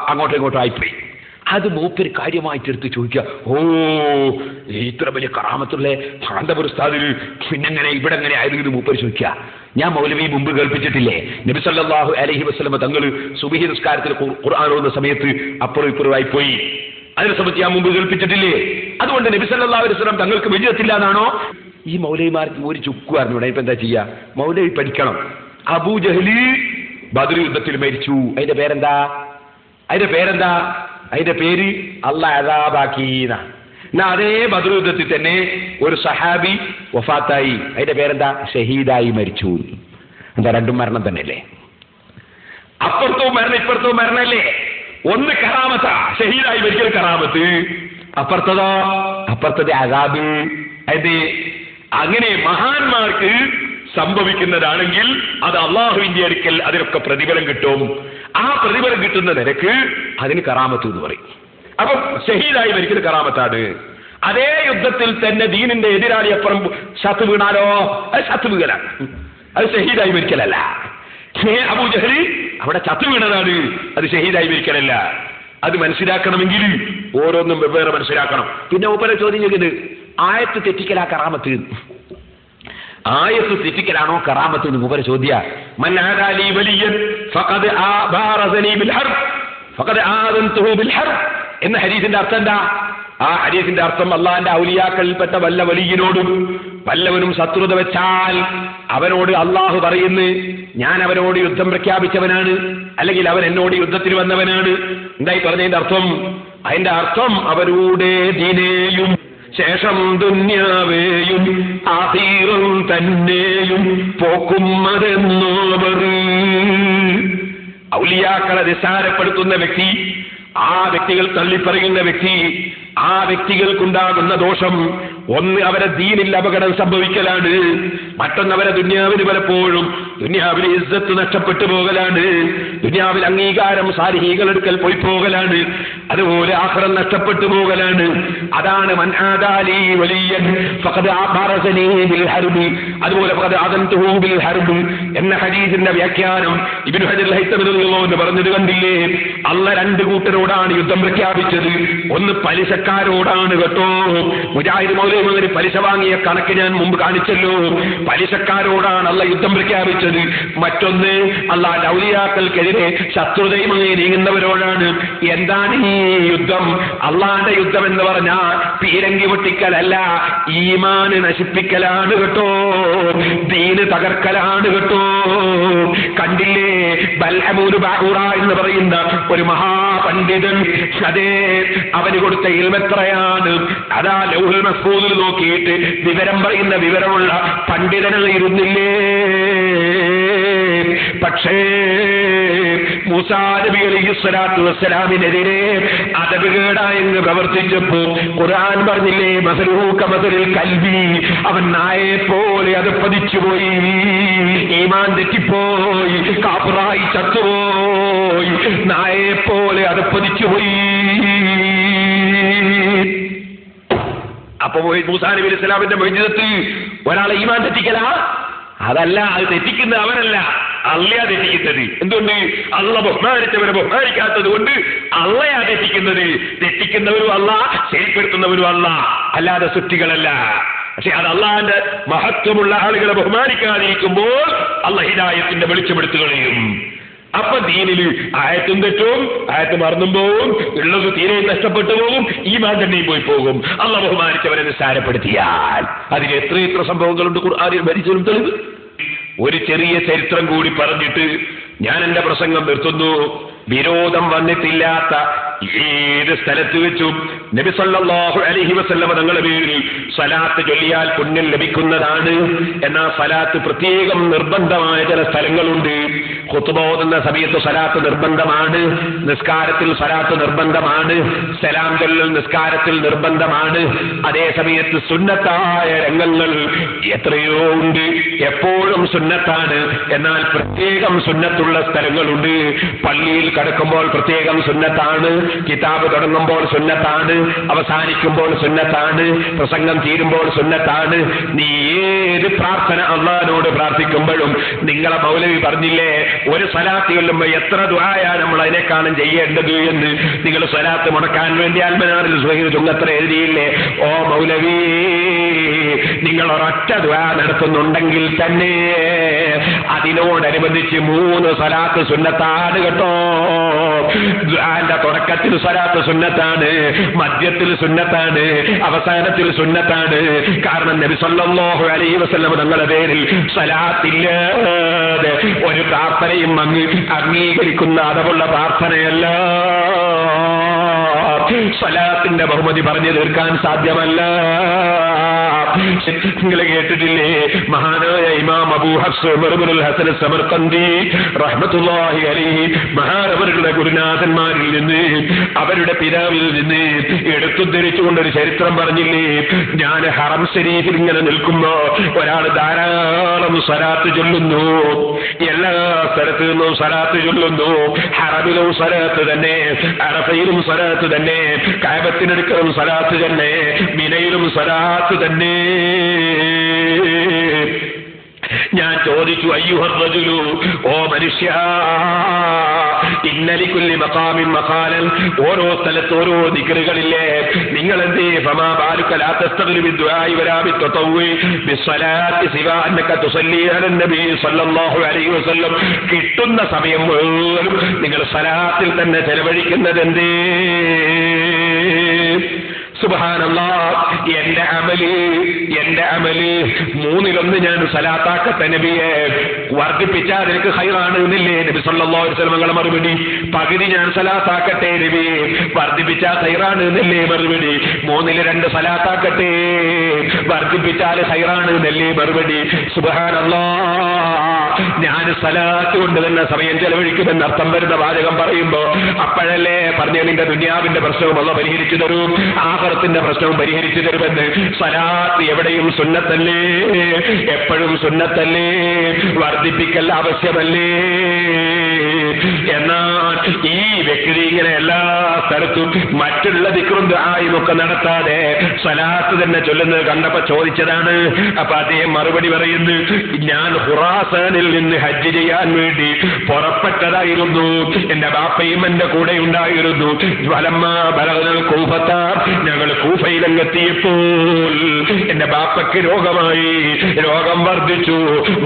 അങ്ങോട്ടും ഇങ്ങോട്ടും ആയിപ്പോയി. അത് മൂപ്പര് കാര്യമായിട്ടെടുത്ത് ചോദിക്കുക, ഓ ഇത്ര വലിയ കറാമത്തുള്ള കാന്തപുരം ഉസ്താദിന് പിന്നെങ്ങനെ ഇവിടെ എങ്ങനെ ആയിരുന്നു മൂപ്പര് ചോദിക്കുക. ഞാൻ മൗലവി മുമ്പ് കേൾപ്പിച്ചിട്ടില്ലേ, നബി സല്ലല്ലാഹു അലൈഹി വസല്ലം തങ്ങൾ സുബ്ഹി നിസ്കാരത്തിൽ ഖുർആൻ ഓതുന്ന സമയത്ത് അപ്പുറം ഇപ്പുറമായി പോയി. അതിനെ സംബന്ധിച്ച് ഞാൻ മുമ്പ് കേൾപ്പിച്ചിട്ടില്ലേ? അതുകൊണ്ട് നബി സല്ലല്ലാഹു അലൈഹി വസല്ലം തങ്ങൾക്ക് വിജയത്തില്ല എന്നാണോ? ഈ മൗലവിമാർക്ക് ഒരു ചുക്കു അറിഞ്ഞൂടെ. ഇപ്പൊ എന്താ ചെയ്യാ? മൗലവി പഠിക്കണം. അബൂജഹല് ബദർ യുദ്ധത്തിൽ മരിച്ചു. അതിന്റെ പേരെന്താ? അതിന്റെ പേര് അല്ലാഹ് അദാബാക്കീന. എന്നാ അതേ ബദർ യുദ്ധത്തിൽ തന്നെ ഒരു സഹാബി വഫാത്തായി. അതിന്റെ പേരെന്താ? ഷഹീദായി മരിച്ചു. എന്താ രണ്ടും മരണം തന്നെയല്ലേ? അപ്പുറത്തവും മരണം ഇപ്പുറത്തവും മരണല്ലേ? ഒന്ന് കറാമത്താ, ഷഹീദായി മരിക്കൽ കറാമത്ത്. അപ്പുറത്തത് അദാബ്. അത് അങ്ങനെ മഹാന്മാർക്ക് സംഭവിക്കുന്നതാണെങ്കിൽ അത് അള്ളാഹുവിന്റെ അടുക്കൽ അതിനൊക്കെ പ്രതിഫലം കിട്ടും. ആ പ്രതിഫലം കിട്ടുന്ന നിരക്ക് അതിന് കറാമത്ത് എന്ന് പറയും. അപ്പം ഷഹീദായി മരിക്കൽ കറാമത്താണ്. അതേ യുദ്ധത്തിൽ തന്നെ ദീനിന്റെ എതിരാളി അപ്പുറം ശത്രു വീണാലോ അത് ശത്രു വീകലാണ്, അത് ഷഹീദായി മരിക്കലല്ല. അബൂജഹൽ അവിടെ ചത്തു വീണതാണ്, അത് ഷഹീദായി മരിക്കലല്ല. അത് മനസ്സിലാക്കണമെങ്കിൽ ഓരോന്നും വെവ്വേറെ മനസ്സിലാക്കണം. പിന്നെ മൂപ്പരെ ചോദ്യം ചോദിക്കുന്നത് ആയത്ത് തെറ്റിക്കലാ കറാമത്ത്, ആയത്ത് തെറ്റിക്കലാണോ കറാമത്ത് എന്ന് മൂപ്പരെ ചോദ്യ. മൻ ആദാലി വലിയൻ ഫഖദ് ആബാറസനി ബിൽ ഹർബ് ഫഖദ് ആദൻതുഹു ബിൽ ഹർബ് എന്ന ഹദീസിന്റെ അർത്ഥം എന്താ? ആ ഹദീസിന്റെ അർത്ഥം അള്ളാഹിന്റെ ഔലിയാക്കളിൽപ്പെട്ട വല്ല വലിയനോടും വല്ലവനും ശത്രുത വെച്ചാൽ അവനോട് അള്ളാഹു പറയുന്നു ഞാൻ അവനോട് യുദ്ധം പ്രഖ്യാപിച്ചവനാണ്, അല്ലെങ്കിൽ അവൻ എന്നോട് യുദ്ധത്തിൽ വന്നവനാണ്. എന്തായി പറഞ്ഞതിന്റെ അർത്ഥം? അതിന്റെ അർത്ഥം അവരുടെ ദീനേയും ശേഷം ദുന്യാവേയും ആഖിറം തന്നെയും പോക്കും അതെന്നോവർ. ഔലിയാക്കളെ നിസ്സാരപ്പെടുത്തുന്ന വ്യക്തി, ആ വ്യക്തികൾ തള്ളിപ്പറയുന്ന വ്യക്തി, ആ വ്യക്തികൾക്കുണ്ടാകുന്ന ദോഷം ഒന്ന് അവരെ ദീനിൽ അപകടം സംഭവിക്കലാണ്, മറ്റൊന്ന് അവരെ ദുന്യാവിന് പലപ്പോഴും ദുന്യാവിൽ ഇസ്സത്ത് നഷ്ടപ്പെട്ടു പോകലാണ്, ദുന്യാവിൽ അംഗീകാരം സാലിഹീകളെടുക്കൽ പോയി പോകലാണ്, അതുപോലെ ആഖിറം നഷ്ടപ്പെട്ടു പോകലാണ്. അതാണ് മൻ ആദാലി വലിയൻ ഫഖദ് ആബറസനി ബിൽ ഹർബ്, അതുപോലെ ഫഖദ് ആദൻതുഹു ബിൽ ഹർബ് എന്ന ഹദീസിന്റെ വ്യാഖ്യാനം ഇബ്നു ഹജർ അൽ-ഹൈതമി റളിയല്ലാഹു അൻഹു പറഞ്ഞത് കണ്ടില്ലേ? അല്ലാഹ് രണ്ട് കൂട്ടരോടാണ് യുദ്ധം പ്രഖ്യാപിച്ചത്. ഒന്ന് പലിശക്കാരോടാണ് കേട്ടോ. മുജാഹിദ് മൗലവി പലിശ വാങ്ങിയ കണക്ക് ഞാൻ മുമ്പ് കാണിച്ചല്ലോ. പലിശക്കാരോടാണ് അല്ലാഹ് യുദ്ധം പ്രഖ്യാപിച്ചത്. മറ്റൊന്ന് അല്ലാഹുവിന്റെ ഔലിയാക്കൾക്കെതിരെ ശത്രുതയുമായി നീങ്ങുന്നവരോടാണ്. എന്താണ് ഈ യുദ്ധം? അള്ളാന്റെ യുദ്ധം എന്ന് പറഞ്ഞാൽ പീരങ്കി പൊട്ടിക്കലല്ല, ഈമാന് നശിപ്പിക്കലാണ് കേട്ടോ, ദീന് തകർക്കലാണ് കേട്ടോ. കണ്ടില്ലേ ബൽഅമൂർ ബഅൂറ എന്ന് പറയുന്ന ഒരു മഹാപണ്ഡിതൻ, അതേ അവന് കൊടുത്ത ഇൽമെത്രയാണ്. അതാ ലൗഹുൽ മഹ്ഫൂദിൽ നോക്കിയിട്ട് വിവരം പറയുന്ന വിവരമുള്ള പണ്ഡിതനായിരുന്നില്ലേ? പക്ഷേ മൂസാ നബി അലൈഹിസ്സലാത്തു വസ്സലാമിനെതിരെ അദബുകേടായെന്ന് പ്രവർത്തിച്ചപ്പോ ഖുർആൻ പറഞ്ഞില്ലേ മസലുഹു കമസലിൽ കൽബി, അവൻ നായെ പോലെ അത് പതിച്ചുപോയി, ഈമാൻ തെറ്റിപ്പോയി, കാഫിറായി ചത്തുപോയി, നായെ പോലെ അത് പതിച്ചുപോയി. അപ്പൊ മൂസാ നബി അലൈഹി സ്വലാമിന്റെ മൗജിദത്ത് ഒരാളെ ഈമാൻ തെറ്റിക്കലാ? അതല്ല, അത് തെറ്റിക്കുന്ന അവനല്ല, അള്ളയാ തെറ്റിക്കുന്നത്. എന്തുകൊണ്ട്? അള്ള ബഹുമാനിച്ചവരെ ബഹുമാനിക്കാത്തത് കൊണ്ട് അള്ളയാ തെറ്റിക്കുന്നത്. തെറ്റിക്കുന്നവരും അല്ല, ശരിപ്പെടുത്തുന്നവരും അല്ല, അല്ലാതെ സൃഷ്ടികളല്ല. പക്ഷെ അത് അള്ളാന്റെ മഹത്വമുള്ള ആളുകളെ ബഹുമാനിക്കാതിരിക്കുമ്പോൾ അള്ള ഹിദായത്തിന്റെ വെളിച്ചമെടുത്തു കളയും. അപ്പൊ ദീനില് ആയത്തും തെറ്റും, ആയത്ത് മറന്നും പോവും, ഉള്ളത് തീരെ നഷ്ടപ്പെട്ടു പോകും, ഈമാൻ തന്നെയും പോയി പോകും. അള്ള ബഹുമാനിച്ചവരെ നിസ്സാരപ്പെടുത്തിയാൽ. അതിന് എത്ര സംഭവങ്ങളുണ്ട് ഖുർആനിൽ ഭരിച്ചതും തെളിവ്. ഒരു ചെറിയ ചരിത്രം കൂടി പറഞ്ഞിട്ട് ഞാൻ എന്റെ പ്രസംഗം നിർത്തുന്നു. വിരോധം വന്നിട്ടില്ലാത്ത ഏത് സ്ഥലത്ത് വെച്ചും നബി സല്ലല്ലാഹു അലൈഹി വസല്ലം തങ്ങളുടെ പേരിൽ സലാത്ത് ചൊല്ലിയാൽ പുണ്യം ലഭിക്കുന്നതാണ്. എന്നാൽ സലാത്ത് പ്രത്യേകം നിർബന്ധമായ ചില സ്ഥലങ്ങളുണ്ട്. ഖുത്ബ ഓതുന്ന സമയത്ത് സലാത്ത് നിർബന്ധമാണ്, നിസ്കാരത്തിൽ സലാത്ത് നിർബന്ധമാണ്, സലാം ചൊല്ലൽ നിസ്കാരത്തിൽ നിർബന്ധമാണ്. അതേ സമയത്ത് സുന്നത്തായ രംഗങ്ങൾ എത്രയോ ഉണ്ട്, എപ്പോഴും സുന്നത്താണ്. എന്നാൽ പ്രത്യേകം സുന്നത്തുള്ള സ്ഥലങ്ങളുണ്ട്. പള്ളിയിൽ കടക്കുമ്പോൾ പ്രത്യേകം സുന്നത്താണ്, കിതാബ് തുടങ്ങുമ്പോൾ സുന്നത്താണ്, അവസാനിക്കുമ്പോൾ സുന്നത്താണ്, പ്രസംഗം തീരുമ്പോൾ സുന്നത്താണ്. നീ ഏത് പ്രാർത്ഥന അള്ളാഹിനോട് പ്രാർത്ഥിക്കുമ്പോഴും നിങ്ങളെ മൗലവി പറഞ്ഞില്ലേ, ഒരു സ്വലാത്ത് ചൊല്ലുമ്പോൾ എത്ര ദുആയാണ് നമ്മൾ അതിനെക്കാളും ചെയ്യേണ്ടത് എന്ന്. നിങ്ങൾ സ്വലാത്ത് മുടക്കാൻ വേണ്ടി അൽമനാറിൽ ചുങ്കത്ര എഴുതിയില്ലേ? ഓ മൗലവി, നിങ്ങൾ ഒരൊറ്റ ദുആ നടത്തുന്നുണ്ടെങ്കിൽ തന്നെ അതിനോടനുബന്ധിച്ച് 3 സ്വലാത്ത് സുന്നത്താണ് കേട്ടോ. ദുആന്റെ തുടക്കത്തിൽ സ്വലാത്ത് സുന്നത്താണ്, മധ്യത്തിൽ സുന്നത്താണ്, അവസാനത്തിൽ സുന്നത്താണ്. കാരണം നബി സല്ലല്ലാഹു അലൈഹി വസല്ലം തങ്ങളുടെ പേരിൽ സ്വലാത്തില്ലാതെ ഒരു പ്രാർത്ഥനയും അങ്ങ് അംഗീകരിക്കുന്ന അതവുള്ള പ്രാർത്ഥനയല്ല. സ്വലാത്തിന്റെ ബഹുമതി പറഞ്ഞു തീർക്കാൻ സാധ്യമല്ല. നിങ്ങൾ കേട്ടിട്ടില്ലേ മഹാനായ ഇമാം അബൂ ഹഫ്സ് ഉമർ ഇബ്നുൽ ഹസൻ സമർഖന്ദി റഹ്മത്തുള്ളാഹി അലൈഹി മഹാനവരുടെ ഗുരുനാഥന്മാരിൽ നിന്ന്, അവരുടെ പിതാവിൽ നിന്ന് എടുത്തുദ്ധരിച്ചുകൊണ്ടൊരു ചരിത്രം പറഞ്ഞില്ലേ? ഞാൻ ഹറം ശരീഫിൽ ഇങ്ങനെ നിൽക്കുമ്പോ ഒരാൾ ധാരാളം സ്വലാത്ത് ചൊല്ലുന്നു, എല്ലാ സ്ഥലത്തു നിന്നും സ്വലാത്ത് ചൊല്ലുന്നു. ഹറമിലും സ്വലാത്ത് തന്നെ, അറഫയിലും സ്വലാത്ത് തന്നെ, കഅബത്തിനടുക്കലും സ്വലാത്ത് തന്നെ, മിനയിലും സ്വലാത്ത് തന്നെ. ഞാൻ ചോദിച്ചു, അയ്യുഹർ റജുലു, ഓ മനുഷ്യ, ഇന്നലിക്കുല്ലി മഖാമിൻ മഖാലൻ, ഓരോ സ്ഥലത്ത് ഓരോ ദിക്റുകളില്ലേ, നിങ്ങൾ എന്തേ ഫമാ ബാലുക ലാ തസ്തഗ്ലി ബിദ്ദുആഇ വലാ ബിത്തതവ്വി ബിസ്സലാത്തി സിവാ അന്നക തുസല്ലി അലൻ നബി സല്ലല്ലാഹു അലൈഹി വസല്ലം, കിട്ടുന്ന സമയം മുഴുവനും നിങ്ങൾ സലാത്തിൽ തന്നെ ചെലവഴിക്കുന്നത് എന്തേ? സുബ്ഹാനല്ലാഹ്, എന്റെ അമല് 1/3 ഞാൻ സലാത്താക്കട്ടെ നബിയെ, വർദ്ധിപ്പിച്ചാൽ നിനക്ക് ഖൈറാണ് എന്നില്ലേ നബി സല്ലല്ലാഹു അലൈഹി വസല്ലം ഞങ്ങളെ മറുപടി? പകുതി ഞാൻ സലാത്താക്കട്ടെ നബിയെ, വർദ്ധിപ്പിച്ചാൽ ഖൈറാണ് എന്നല്ലേ മറുപടി? 2/3 സലാത്താക്കട്ടെ, വർദ്ധിപ്പിച്ചാൽ ഖൈറാണ് എന്നല്ലേ മറുപടി? സുബ്ഹാനല്ലാഹ്, ഞാൻ സലാത്ത് കൊണ്ട് തന്നെ സമയം ചെലവഴിക്കുമെന്ന് അർത്ഥം വരുന്ന വാചകം പറയുമ്പോ അപ്പോഴല്ലേ പറഞ്ഞ നിന്റെ ദുനിയാവിന്റെ പ്രശ്നവും അല്ലാഹു പരിഹരിച്ചു തരും, ആഖിറത്തിന്റെ പ്രശ്നവും പരിഹരിച്ചു തരുമെന്ന്. സലാത്ത് എവിടെയും സുന്നത്തല്ലേ, എപ്പോഴും സുന്നത്തല്ലേ, വർദ്ധിപ്പിക്കൽ ആവശ്യമല്ലേ? എന്നാൽ ഈ വ്യക്തി ഇങ്ങനെ എല്ലാ സ്ഥലത്തും മറ്റുള്ള ദിക്റും ദുആയും ഒക്കെ നടത്താതെ സലാത്ത് തന്നെ ചൊല്ലുന്നത് കണ്ടപ്പോ ചോദിച്ചതാണ്. അപ്പൊ അദ്ദേഹം മറുപടി പറയുന്നു, ഞാൻ ഖുറാസാനിൽ നിന്ന് ഹജ്ജ് ചെയ്യാൻ വേണ്ടി പുറപ്പെട്ടതായിരുന്നു, എന്റെ ബാപ്പയും എന്റെ കൂടെ ഉണ്ടായിരുന്നു. ഞങ്ങൾ കൂഫയിലെത്തിയപ്പോൾ എന്റെ ബാപ്പയ്ക്ക് രോഗമായി, രോഗം വർദ്ധിച്ചു,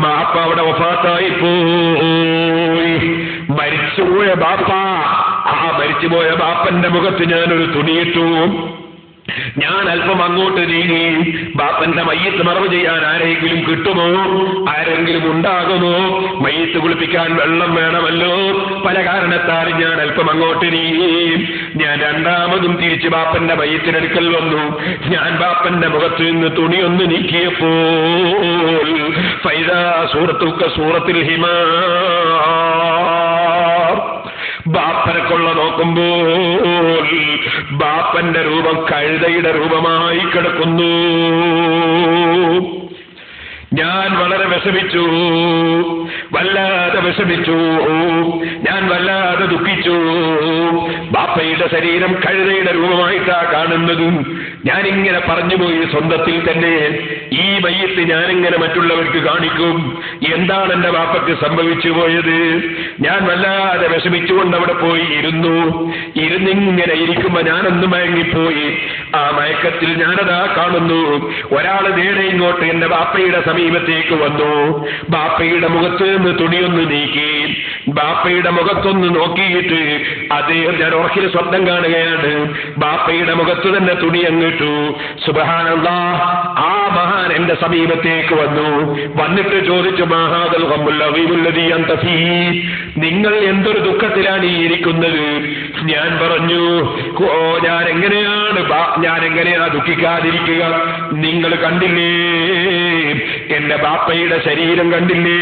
ബാപ്പ അവിടെ വഫാത്തായി പോയി. മരിച്ചുപോയ ബാപ്പ, ആ മരിച്ചുപോയ ബാപ്പന്റെ മുഖത്ത് ഞാനൊരു തുണിയിട്ടു. ഞാൻ അല്പം അങ്ങോട്ട് നീങ്ങി, ബാപ്പന്റെ മയ്യത്ത് മറവ് ചെയ്യാൻ ആരെങ്കിലും കിട്ടുമോ, ആരെങ്കിലും ഉണ്ടാകുമോ? മയ്യത്ത് കുളിപ്പിക്കാൻ വെള്ളം വേണമല്ലോ. പല കാരണത്താൽ ഞാൻ അല്പം അങ്ങോട്ട് നീങ്ങി. ഞാൻ രണ്ടാമതും തിരിച്ച് ബാപ്പന്റെ മയ്യത്തിനടുക്കൽ വന്നു. ഞാൻ ബാപ്പന്റെ മുഖത്ത് നിന്ന് തുണിയൊന്ന് നീക്കിയപ്പോൾ ഫൈദാ സൂറത്തിൽ ഹിമാർ, ബാപ്പനക്കൊള്ള നോക്കുമ്പോൾ ബാപ്പന്റെ രൂപം കഴുതയുടെ രൂപമായി കിടക്കുന്നു. ഞാൻ വളരെ വിഷമിച്ചു, വല്ലാതെ വിഷമിച്ചു, ഞാൻ വല്ലാതെ ദുഃഖിച്ചു. ബാപ്പയുടെ ശരീരം കഴുതയുടെ രൂപമായിട്ടാ കാണുന്നത്. ഞാനിങ്ങനെ പറഞ്ഞുപോയി സ്വന്തത്തിൽ തന്നെ, ഈ മയ്യത്ത് ഞാനിങ്ങനെ മറ്റുള്ളവർക്ക് കാണിക്കും, എന്താണ് എന്റെ ബാപ്പയ്ക്ക് സംഭവിച്ചു പോയത്? ഞാൻ വല്ലാതെ വിഷമിച്ചുകൊണ്ട് അവിടെ പോയി ഇരുന്നിങ്ങനെ ഇരിക്കുമ്പോ ഞാനൊന്ന് മയങ്ങിപ്പോയി. ആ മയക്കത്തിൽ ഞാനതാ കാണുന്നു, ഒരാൾ നേരെ ഇങ്ങോട്ട് എന്റെ ബാപ്പയുടെ സമീപത്തേക്ക് വന്നു. ബാപ്പയുടെ മുഖത്ത് നിന്ന് തുണിയൊന്ന് നീക്കി, ബാപ്പയുടെ മുഖത്തൊന്ന് നോക്കിയിട്ട് അദ്ദേഹം, ഞാൻ ഉറക്കിൽ സ്വപ്നം കാണുകയാണ്, ബാപ്പയുടെ മുഖത്ത് തന്നെ തുണി അങ്ങിട്ടു. സുബ്ഹാനല്ലാഹ്, ആ മഹാൻ എന്റെ സമീപത്തേക്ക് വന്നിട്ട് ചോദിച്ചു, മഹാദൽ ഖമ്മുൽ അദീമുല്ലദീ അൻത ഫീഹി, നിങ്ങൾ എന്തൊരു ദുഃഖത്തിലാണ് ഈ ഇരിക്കുന്നത്? ഞാൻ പറഞ്ഞു, ഞാൻ എങ്ങനെയാ ദുഃഖിക്കാതിരിക്കുക? നിങ്ങൾ കണ്ടില്ലേ, എന്റെ ബാപ്പയുടെ ശരീരം കണ്ടില്ലേ?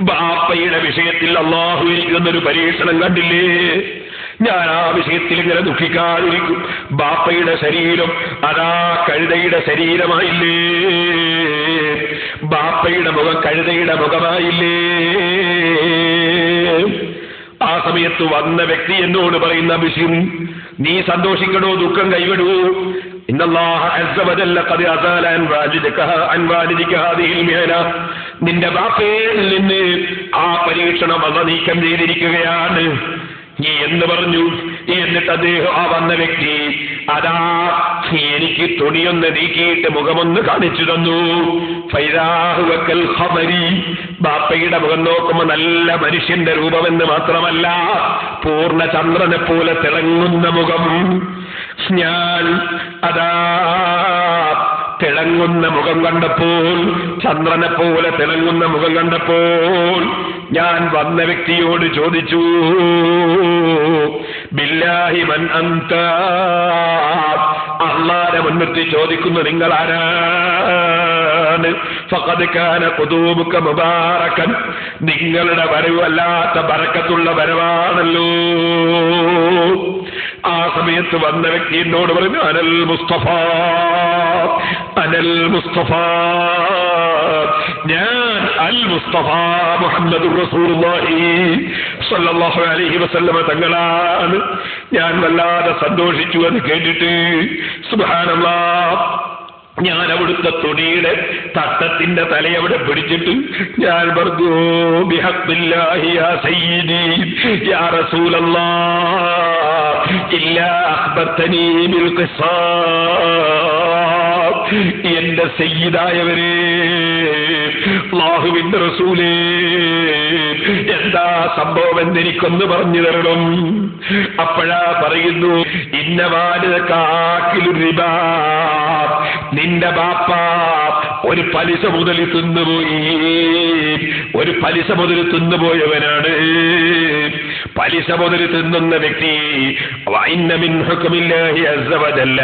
ബാപ്പയുടെ വിഷയത്തിൽ അല്ലാഹു ഇരിക്കുന്നൊരു പരീക്ഷണം കണ്ടില്ലേ? ഞാൻ ആ വിഷയത്തിൽ ഇങ്ങനെ ദുഃഖിക്കാതിരിക്കും. ബാപ്പയുടെ ശരീരം അതാ കഴുതയുടെ ശരീരമായില്ലേ? ബാപ്പയുടെ മുഖം കഴുതയുടെ മുഖമായില്ലേ? ആ സമയത്ത് വന്ന വ്യക്തി എന്നോട് പറയുന്ന വിഷയം, നീ സന്തോഷിക്കണോ, ദുഃഖം കൈവിടൂ? ഇന്നല്ലാഹ അസ്സ വജല്ല ഖദ് അസാല അൻ വാലിദിക ഹാദിഹിൽ മിഹന, നിന്റെ ബാപ്പയിൽ നിന്ന് ആ പരീക്ഷണം അല്ലാഹു നീക്കം ചെയ്തിരിക്കുകയാണ് നീ എന്ന് പറഞ്ഞു. എന്നിട്ട് അദ്ദേഹം, ആ വന്ന വ്യക്തി, അതാ എനിക്ക് തുണിയൊന്ന് നീക്കിയിട്ട് മുഖമൊന്ന് കാണിച്ചു തന്നു. ഫൈദാഹു വക്കൽ ഖമരി, ബാപ്പയുടെ മുഖം നോക്കുമ്പോ നല്ല മനുഷ്യന്റെ രൂപമെന്ന് മാത്രമല്ല, പൂർണ്ണ ചന്ദ്രനെ പോലെ തിളങ്ങുന്ന മുഖം. ഞാൻ അതാ തിളങ്ങുന്ന മുഖം കണ്ടപ്പോൾ, ചന്ദ്രനെ പോലെ തിളങ്ങുന്ന മുഖം കണ്ടപ്പോൾ ഞാൻ വന്ന വ്യക്തിയോട് ചോദിച്ചു, ബില്ലാഹി മൻ അന്ത, അല്ലാഹുവിനെ മുൻനിർത്തി ചോദിക്കുന്നു, നിങ്ങൾ ആരാണ്? ഫഖദ് കാന ഖുദൂമുക മുബാറകൻ, നിങ്ങളുടെ വരവ് വല്ലാത്ത ബറക്കത്തുള്ള വരവാണല്ലോ. ആ സമയത്ത് വന്ന വ്യക്തി എന്നോട് പറഞ്ഞു, അനൽ മുസ്തഫ, അനൽ മുസ്തഫ, ഞാൻ അൽ മുസ്തഫ മുഹമ്മദുർ റസൂലുള്ളാഹി സ്വല്ലല്ലാഹു അലൈഹി വസല്ലമ തങ്ങളാണ്. ഞാൻ വല്ലാതെ സന്തോഷിച്ചു അത് കേട്ടിട്ട്. സുബ്ഹാനല്ലാഹ്, ഞാൻ അവിടുത്തെ തുണിയുടെ തട്ടത്തിന്റെ തലയവിടെ പിടിച്ചിട്ട് ഞാൻ പറഞ്ഞു, ബിഹഖ്ബില്ലാഹി യാ സയ്യിദി യാ റസൂലല്ലാഹ് ഇല്ലാ അഖ്ബർതനീ ബിൽ ഖിസാസ്. എന്റെ സയ്യിദായവരെ, അല്ലാഹുവിന്റെ റസൂലേ, എന്താ സംഭവം എന്നെനിക്കൊന്ന് പറഞ്ഞു തരണം. അപ്പോഴാ പറയുന്നു, ഇന്നവാലിദകാകിലു റിബാ, നിന്റെ ബാപ്പ ഒരു പലിശ മുതൽ തിന്നുപോയി, ഒരു പലിശ മുതൽ തിന്നുപോയവനാണ്. പലിശ മുതൽ തിന്നുന്ന വ്യക്തി, വഇന്ന മിൻ ഹുക്മില്ലാഹി അസ്സ വജല്ല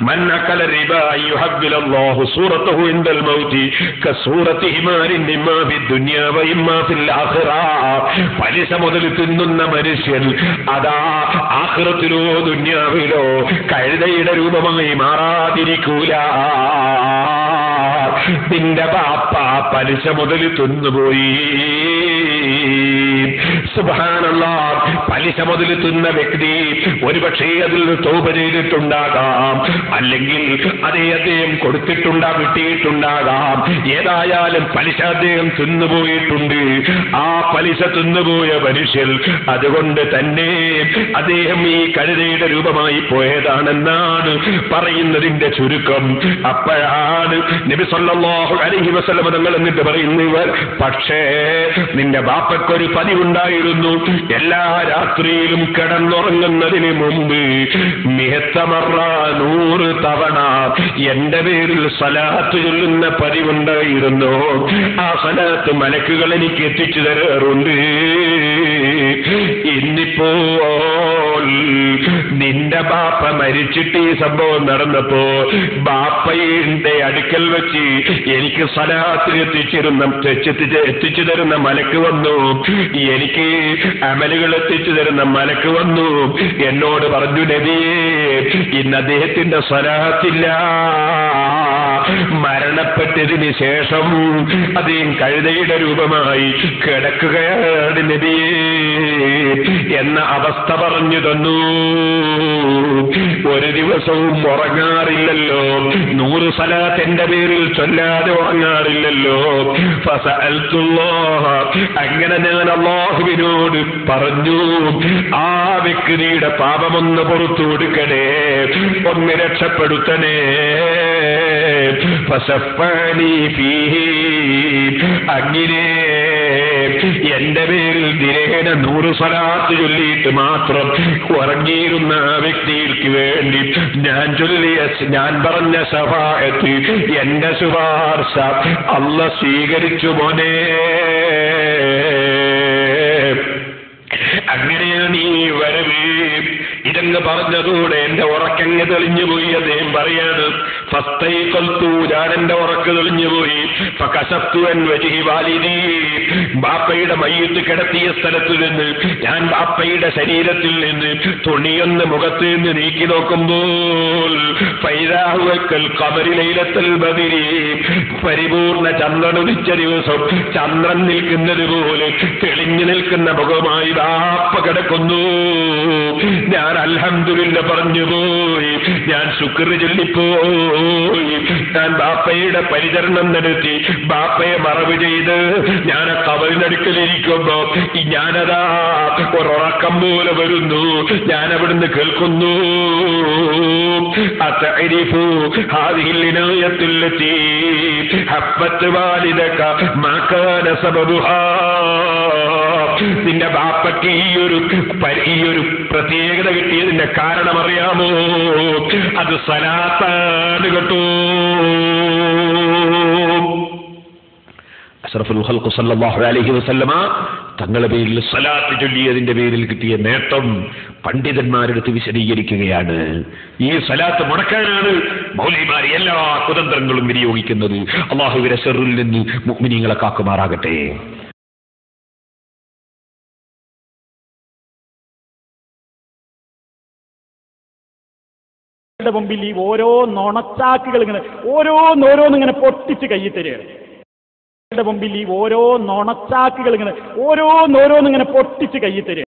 മൻ അകല റിബാ യുഹബ്ബിലല്ലാഹു സൂറത്തുഹു ഇൻദൽ മൗതി കസൂറത്തി ഹിമാരിൻ ഇമ്മാ ഫിദ്ദുനിയാ വഇമ്മാ ഫിൽ ആഖിറ. പലിശ മുതൽ തിന്നുന്ന മനുഷ്യൻ അതാ ആഖിറത്തിലോ ദുനിയാവിലോ കഴുതയുടെ രൂപമായി മാറാതിരിക്കൂല. നിന്റെ ബാപ്പ പലിശ മുതൽ തിന്നുപോയി. സുബ്ഹാനല്ലാഹ്. പലിശ മുതൽ തിന്ന വ്യക്തി ഒരുപക്ഷേ അതിൽ തൗബ ചെയ്തിട്ടുണ്ടാകാം, അല്ലെങ്കിൽ അതേ അദ്ദേഹം കിട്ടിയിട്ടുണ്ടാകാം. ഏതായാലും പലിശ അദ്ദേഹം തിന്നുപോയിട്ടുണ്ട്. ആ പലിശ തിന്നുപോയ മനുഷ്യൻ അതുകൊണ്ട് തന്നെ അദ്ദേഹം ഈ കഴുതയുടെ രൂപമായി പോയതാണെന്നാണ് പറയുന്നതിന്റെ ചുരുക്കം. അപ്പോഴാണ് നബി സല്ലല്ലാഹു അലൈഹി വസല്ലം തങ്ങൾ എന്നിട്ട് പറയുന്നവർ, പക്ഷേ നിന്റെ ബാപ്പയ്ക്കൊരു പതിവുണ്ടായിരുന്നു, എല്ലാ രാത്രിയിലും കിടന്നുറങ്ങുന്നതിന് മുമ്പ് മിഹത്തമറ 100 തവണ എന്റെ പേരിൽ സലാത്ത് ചൊല്ലുന്ന പതിവുണ്ടായിരുന്നു. ആ സലാത്ത് മലക്കുകൾ എനിക്ക് എത്തിച്ചു തരാറുണ്ട്. ഇന്നിപ്പോൾ നിന്റെ ബാപ്പ മരിച്ചിട്ട് ഈ സംഭവം നടന്നപ്പോ ബാപ്പയുടെ അടുക്കൽ വെച്ച് എനിക്ക് സലാത്ത് എത്തിച്ചു തരുന്ന മലക്ക് വന്നു, എനിക്ക് അമലുകൾ എത്തിച്ചു തരുന്ന മലക്ക് വന്നു. എന്നോട് പറഞ്ഞു, നബിയേ, ഇന്ന് അദ്ദേഹത്തിന്റെ സലാത്തില്ല. മരണപ്പെട്ടതിന് ശേഷം അദ്ദേഹം കഴുതയുടെ രൂപമായി കിടക്കുകയാണ് നബിയേ എന്ന അവസ്ഥ പറഞ്ഞു തന്നു. ഒരു ദിവസവും ഉറങ്ങാറില്ലല്ലോ, 100 സലാത്ത് എന്റെ പേരിൽ ചൊല്ലാതെ ഉറങ്ങാറില്ലല്ലോ. ഫസഅൽതുല്ലാഹ, അങ്ങനെ ഞാൻ അല്ലാഹുവിനോട് പറഞ്ഞു, ആ വ്യക്തിയുടെ പാപമൊന്ന് പുറത്തു കൊടുക്കണേ, ഒന്ന് രക്ഷപ്പെടുത്തണേ. ഫസഫ്ഫനി ഫീഹി, അങ്ങനെ എന്റെ പേരിൽ ദിനേന 100 സ്വലാത്ത് ചൊല്ലിയിട്ട് മാത്രം ഉറങ്ങിയിരുന്ന ആ വ്യക്തിക്ക് വേണ്ടി ഞാൻ പറഞ്ഞ ശഫാഅത്ത്, എന്റെ ശുപാർശ അല്ലാഹ് സ്വീകരിച്ചു മോനെ. അങ്ങനെയാണ് ഈ വരവ്. ഇതെന്ന് പറഞ്ഞതോടെ എന്റെ ഉറക്കങ്ങ് തെളിഞ്ഞുപോയി. അദ്ദേഹം പറയാണ്, ഫസ്തൈഖൽതു, ഞാൻ എന്റെ ഉറക്ക് തെളിഞ്ഞുപോയി. ഫകശഫ്തു അൻ വജ്ഹി വാലിദി, ബാപ്പയുടെ മയ്യിത്ത് കിടത്തിയ സ്ഥലത്ത് നിന്ന് ഞാൻ ബാപ്പയുടെ ശരീരത്തിൽ നിന്ന് തുണിയൊന്ന് മുഖത്ത് നിന്ന് നീക്കി നോക്കുമ്പോൾ ഫൈദാ ഹുവ കൽ ഖമരി ലൈലത്തുൽ ബദരി, പരിപൂർണ ചന്ദ്രൻ ഉദിച്ച ദിവസം ചന്ദ്രൻ നിൽക്കുന്നത് പോലെ തെളിഞ്ഞു നിൽക്കുന്ന മുഖമായി ബാപ്പ കിടക്കുന്നു. ഞാൻ അൽഹംദുലില്ലാഹ് പറഞ്ഞു പോയി, ഞാൻ ശുക്ർ ചൊല്ലിപ്പോയി. ഞാൻ ബാപ്പയുടെ പരിചരണം നടത്തി, ബാപ്പയെ മറവ് ചെയ്ത് ഞാൻ കബറിനടുക്കലിരിക്കുമ്പോ ഞാനതാ ഒരുറക്കം പോലെ വരുന്നു. ഞാൻ അവിടുന്ന് കേൾക്കുന്നു, അതഅരിഫു ഹാദിഹിൽ ഇനായത്തുല്ലതി ഹബ്ബത് വാലിദക മാ കാന സബബുഹാ, നിന്റെ ബാപ്പയ്ക്ക് ഈ ഒരു പ്രത്യേകത കിട്ടിയതിന്റെ കാരണം അറിയാമോ? അത് സലാത്താണ് കേട്ടോ. അഷ്റഫുൽ ഖൽഖ് സല്ലല്ലാഹു അലൈഹി വസല്ലമ തങ്ങളുടെ പേരിൽ സലാത്ത് ചൊല്ലിയതിന്റെ പേരിൽ കിട്ടിയ നേട്ടം പണ്ഡിതന്മാരെടുത്ത് വിശദീകരിക്കുകയാണ്. ഈ സലാത്ത് മുടക്കാനാണ് മൗലവിമാർ എല്ലാ കുതന്ത്രങ്ങളും വിനിയോഗിക്കുന്നത്. അല്ലാഹുവിന്റെ ശർറിൽ നിന്ന് മുഅ്മിനീങ്ങളെ കാക്കുമാറാകട്ടെ. മുമ്പിൽ ഈ ഓരോ നുണച്ചാക്കുകൾ ഇങ്ങനെ ഓരോന്നിങ്ങനെ പൊട്ടിച്ച് കയ്യിൽ തരികയാണ്. മുമ്പിൽ ഈ ഓരോ നുണച്ചാക്കുകൾ ഇങ്ങനെ ഓരോന്നിങ്ങനെ പൊട്ടിച്ച് കയ്യിൽ തരിക.